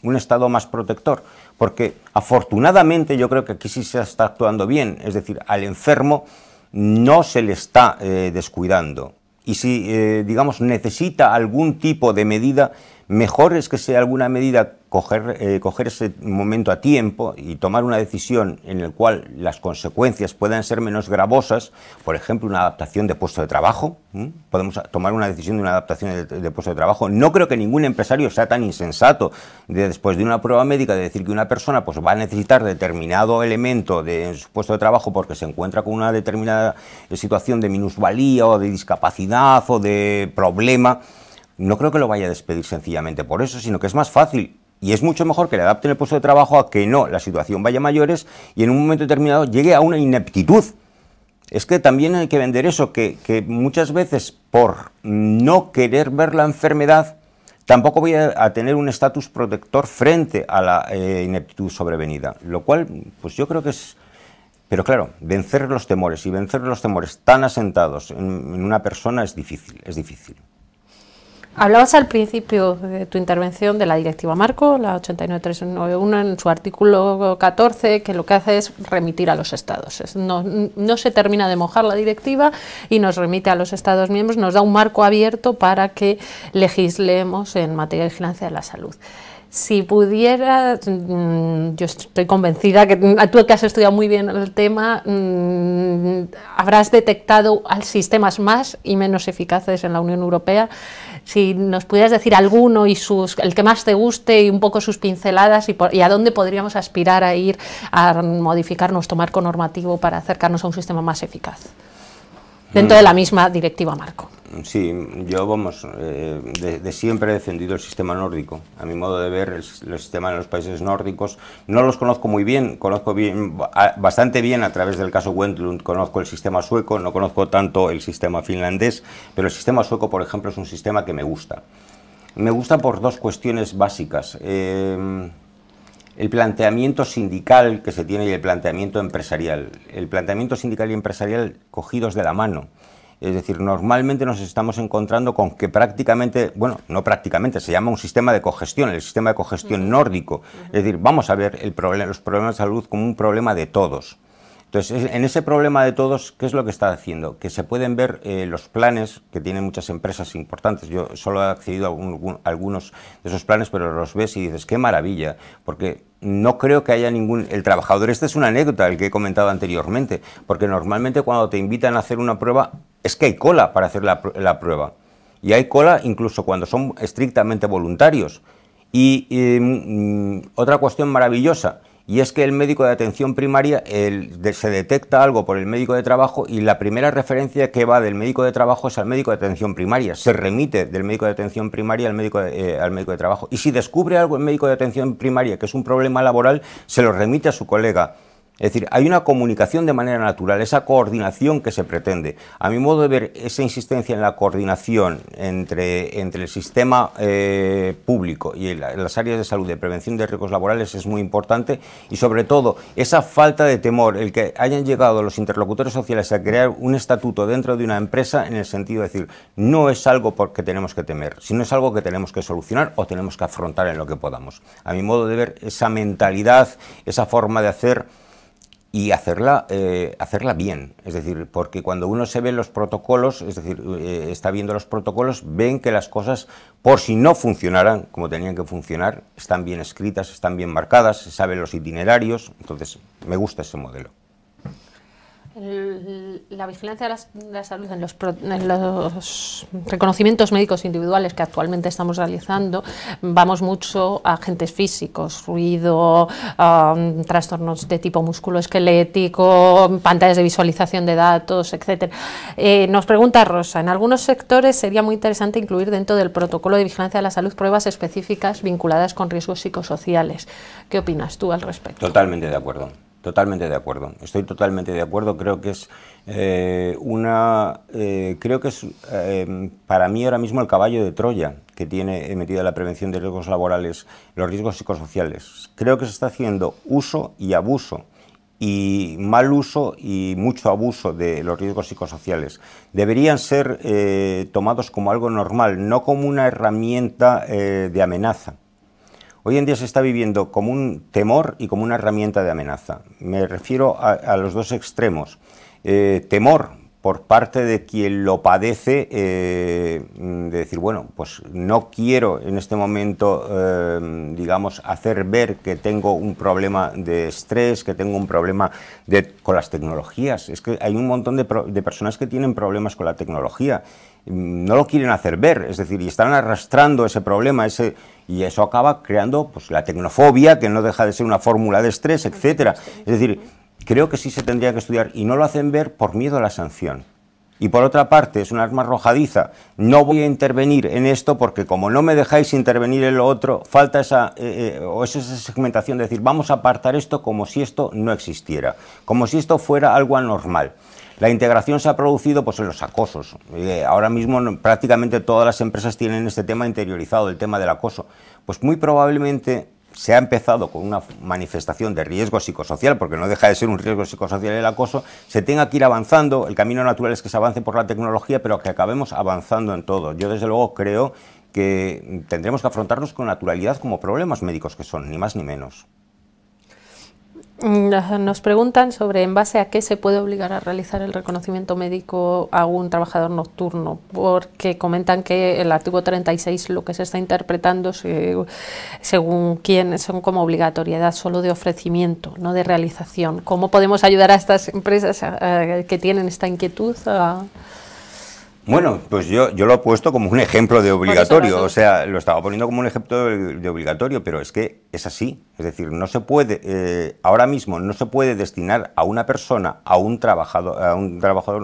un estado más protector, porque afortunadamente yo creo que aquí sí se está actuando bien, es decir, al enfermo no se le está descuidando, y si, digamos, necesita algún tipo de medida, mejor es que sea alguna medida, coger ese momento a tiempo y tomar una decisión en la cual las consecuencias puedan ser menos gravosas, por ejemplo, una adaptación de puesto de trabajo. Podemos tomar una decisión de una adaptación de puesto de trabajo. No creo que ningún empresario sea tan insensato después de una prueba médica de decir que una persona pues, va a necesitar determinado elemento de su puesto de trabajo porque se encuentra con una determinada situación de minusvalía o de discapacidad o de problema. No creo que lo vaya a despedir sencillamente por eso, sino que es más fácil y es mucho mejor que le adapten el puesto de trabajo a que no, la situación vaya a mayores y en un momento determinado llegue a una ineptitud. Es que también hay que vender eso, que muchas veces por no querer ver la enfermedad tampoco voy a tener un estatus protector frente a la ineptitud sobrevenida, lo cual, pues yo creo que es... Pero claro, vencer los temores, y vencer los temores tan asentados en una persona es difícil, es difícil. Hablabas al principio de tu intervención de la Directiva Marco, la 89391, en su artículo 14, que lo que hace es remitir a los Estados. No se termina de mojar la directiva y nos remite a los Estados miembros, nos da un marco abierto para que legislemos en materia de vigilancia de la salud. Si pudiera, yo estoy convencida que tú, que has estudiado muy bien el tema, habrás detectado sistemas más y menos eficaces en la Unión Europea. Si nos pudieras decir alguno y el que más te guste y un poco sus pinceladas y a dónde podríamos aspirar a ir a modificar nuestro marco normativo para acercarnos a un sistema más eficaz dentro de la misma Directiva Marco. Sí, yo, vamos, de siempre he defendido el sistema nórdico. A mi modo de ver, el sistema de los países nórdicos no los conozco muy bien, conozco bastante bien a través del caso Wendlund, conozco el sistema sueco, no conozco tanto el sistema finlandés, pero el sistema sueco, por ejemplo, es un sistema que me gusta. Me gusta por dos cuestiones básicas. El planteamiento sindical que se tiene y el planteamiento empresarial. El planteamiento sindical y empresarial cogidos de la mano. Es decir, normalmente nos estamos encontrando con que prácticamente, bueno, no prácticamente, se llama un sistema de cogestión, el sistema de cogestión nórdico. Es decir, vamos a ver los problemas de salud como un problema de todos. Entonces, en ese problema de todos, ¿qué es lo que está haciendo? Que se pueden ver los planes que tienen muchas empresas importantes. Yo solo he accedido a algunos de esos planes, pero los ves y dices, qué maravilla, porque no creo que haya ningún... El trabajador, esta es una anécdota, el que he comentado anteriormente, porque normalmente cuando te invitan a hacer una prueba, es que hay cola para hacer la prueba. Y hay cola incluso cuando son estrictamente voluntarios. Y otra cuestión maravillosa, y es que el médico de atención primaria se detecta algo por el médico de trabajo y la primera referencia que va del médico de trabajo es al médico de atención primaria. Se remite del médico de atención primaria al médico de trabajo. Y si descubre algo el médico de atención primaria que es un problema laboral, se lo remite a su colega. Es decir, hay una comunicación de manera natural, esa coordinación que se pretende. A mi modo de ver, esa insistencia en la coordinación entre el sistema público y las áreas de salud de prevención de riesgos laborales es muy importante, y sobre todo esa falta de temor, el que hayan llegado los interlocutores sociales a crear un estatuto dentro de una empresa en el sentido de decir, no es algo por que tenemos que temer, sino es algo que tenemos que solucionar o tenemos que afrontar en lo que podamos. A mi modo de ver, esa mentalidad, esa forma de hacer y hacerla bien, es decir, porque cuando uno se ve los protocolos, es decir, está viendo los protocolos, ven que las cosas, por si no funcionaran como tenían que funcionar, están bien escritas, están bien marcadas, se saben los itinerarios, entonces me gusta ese modelo. La vigilancia de la salud en los reconocimientos médicos individuales que actualmente estamos realizando, vamos mucho a agentes físicos, ruido, trastornos de tipo musculoesquelético, pantallas de visualización de datos, etc. Nos pregunta Rosa, en algunos sectores sería muy interesante incluir dentro del protocolo de vigilancia de la salud pruebas específicas vinculadas con riesgos psicosociales. ¿Qué opinas tú al respecto? Totalmente de acuerdo. Totalmente de acuerdo, estoy totalmente de acuerdo, creo que es para mí ahora mismo el caballo de Troya que tiene metida la prevención de riesgos laborales, los riesgos psicosociales. Creo que se está haciendo uso y abuso, y mal uso y mucho abuso de los riesgos psicosociales. Deberían ser tomados como algo normal, no como una herramienta de amenaza. Hoy en día se está viviendo como un temor y como una herramienta de amenaza. Me refiero a los dos extremos. Temor por parte de quien lo padece, de decir, bueno, pues no quiero en este momento, digamos, hacer ver que tengo un problema de estrés, que tengo un problema con las tecnologías. Es que hay un montón de personas que tienen problemas con la tecnología. No lo quieren hacer ver, es decir, y están arrastrando ese problema, y eso acaba creando pues, la tecnofobia, que no deja de ser una fórmula de estrés, etcétera. Es decir, creo que sí se tendría que estudiar, y no lo hacen ver por miedo a la sanción. Y por otra parte, es un arma arrojadiza, no voy a intervenir en esto porque como no me dejáis intervenir en lo otro, falta esa segmentación de decir, vamos a apartar esto como si esto no existiera, como si esto fuera algo anormal. La integración se ha producido pues, en los acosos. Ahora mismo prácticamente todas las empresas tienen este tema interiorizado, el tema del acoso. Pues muy probablemente se ha empezado con una manifestación de riesgo psicosocial, porque no deja de ser un riesgo psicosocial el acoso, se tenga que ir avanzando, el camino natural es que se avance por la tecnología, pero que acabemos avanzando en todo. Yo desde luego creo que tendremos que afrontarnos con naturalidad como problemas médicos que son, ni más ni menos. Nos preguntan sobre en base a qué se puede obligar a realizar el reconocimiento médico a un trabajador nocturno, porque comentan que el artículo 36 lo que se está interpretando según quién son como obligatoriedad solo de ofrecimiento, no de realización. ¿Cómo podemos ayudar a estas empresas que tienen esta inquietud? Bueno, pues yo lo he puesto como un ejemplo de obligatorio, o sea, lo estaba poniendo como un ejemplo de obligatorio, pero es que es así, es decir, no se puede, ahora mismo no se puede destinar a una persona a un trabajo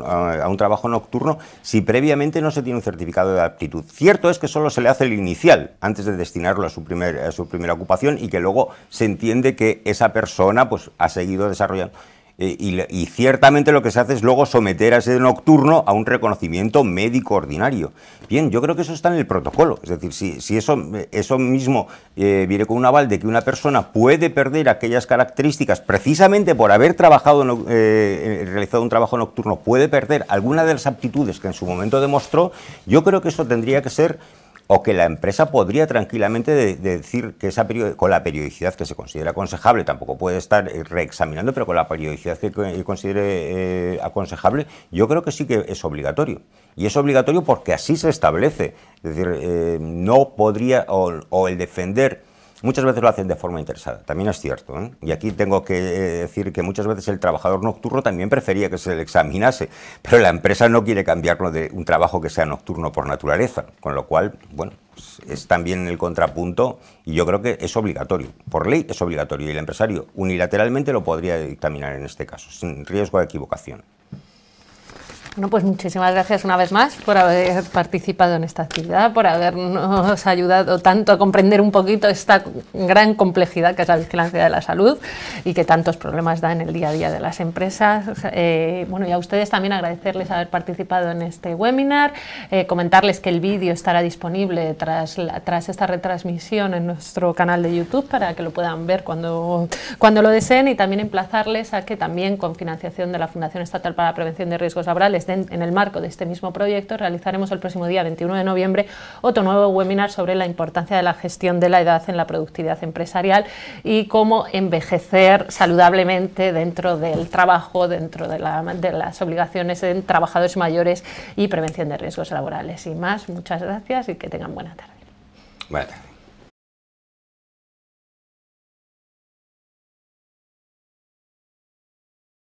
nocturno si previamente no se tiene un certificado de aptitud. Cierto es que solo se le hace el inicial antes de destinarlo a su primera ocupación y que luego se entiende que esa persona pues ha seguido desarrollando. Y ciertamente lo que se hace es luego someter a ese nocturno a un reconocimiento médico ordinario. Bien, yo creo que eso está en el protocolo. Es decir, si eso mismo viene con un aval de que una persona puede perder aquellas características, precisamente por haber realizado un trabajo nocturno, puede perder alguna de las aptitudes que en su momento demostró, yo creo que eso tendría que ser, o que la empresa podría tranquilamente decir que con la periodicidad que se considera aconsejable, tampoco puede estar reexaminando, pero con la periodicidad que considere aconsejable, yo creo que sí que es obligatorio. Y es obligatorio porque así se establece. Es decir, no podría, o el defender, muchas veces lo hacen de forma interesada, también es cierto, ¿eh? Y aquí tengo que decir que muchas veces el trabajador nocturno también prefería que se le examinase, pero la empresa no quiere cambiarlo de un trabajo que sea nocturno por naturaleza, con lo cual, bueno, pues es también el contrapunto y yo creo que es obligatorio, por ley es obligatorio y el empresario unilateralmente lo podría dictaminar en este caso, sin riesgo de equivocación. Bueno, pues muchísimas gracias una vez más por haber participado en esta actividad, por habernos ayudado tanto a comprender un poquito esta gran complejidad que es la vigilancia de la salud y que tantos problemas da en el día a día de las empresas. Bueno, y a ustedes también agradecerles haber participado en este webinar, comentarles que el vídeo estará disponible tras esta retransmisión en nuestro canal de YouTube para que lo puedan ver cuando lo deseen, y también emplazarles a que también con financiación de la Fundación Estatal para la Prevención de Riesgos Laborales, en el marco de este mismo proyecto, realizaremos el próximo día 21 de noviembre otro nuevo webinar sobre la importancia de la gestión de la edad en la productividad empresarial y cómo envejecer saludablemente dentro del trabajo, dentro de las obligaciones en trabajadores mayores y prevención de riesgos laborales. Y más, muchas gracias y que tengan buena tarde. Buenas tardes.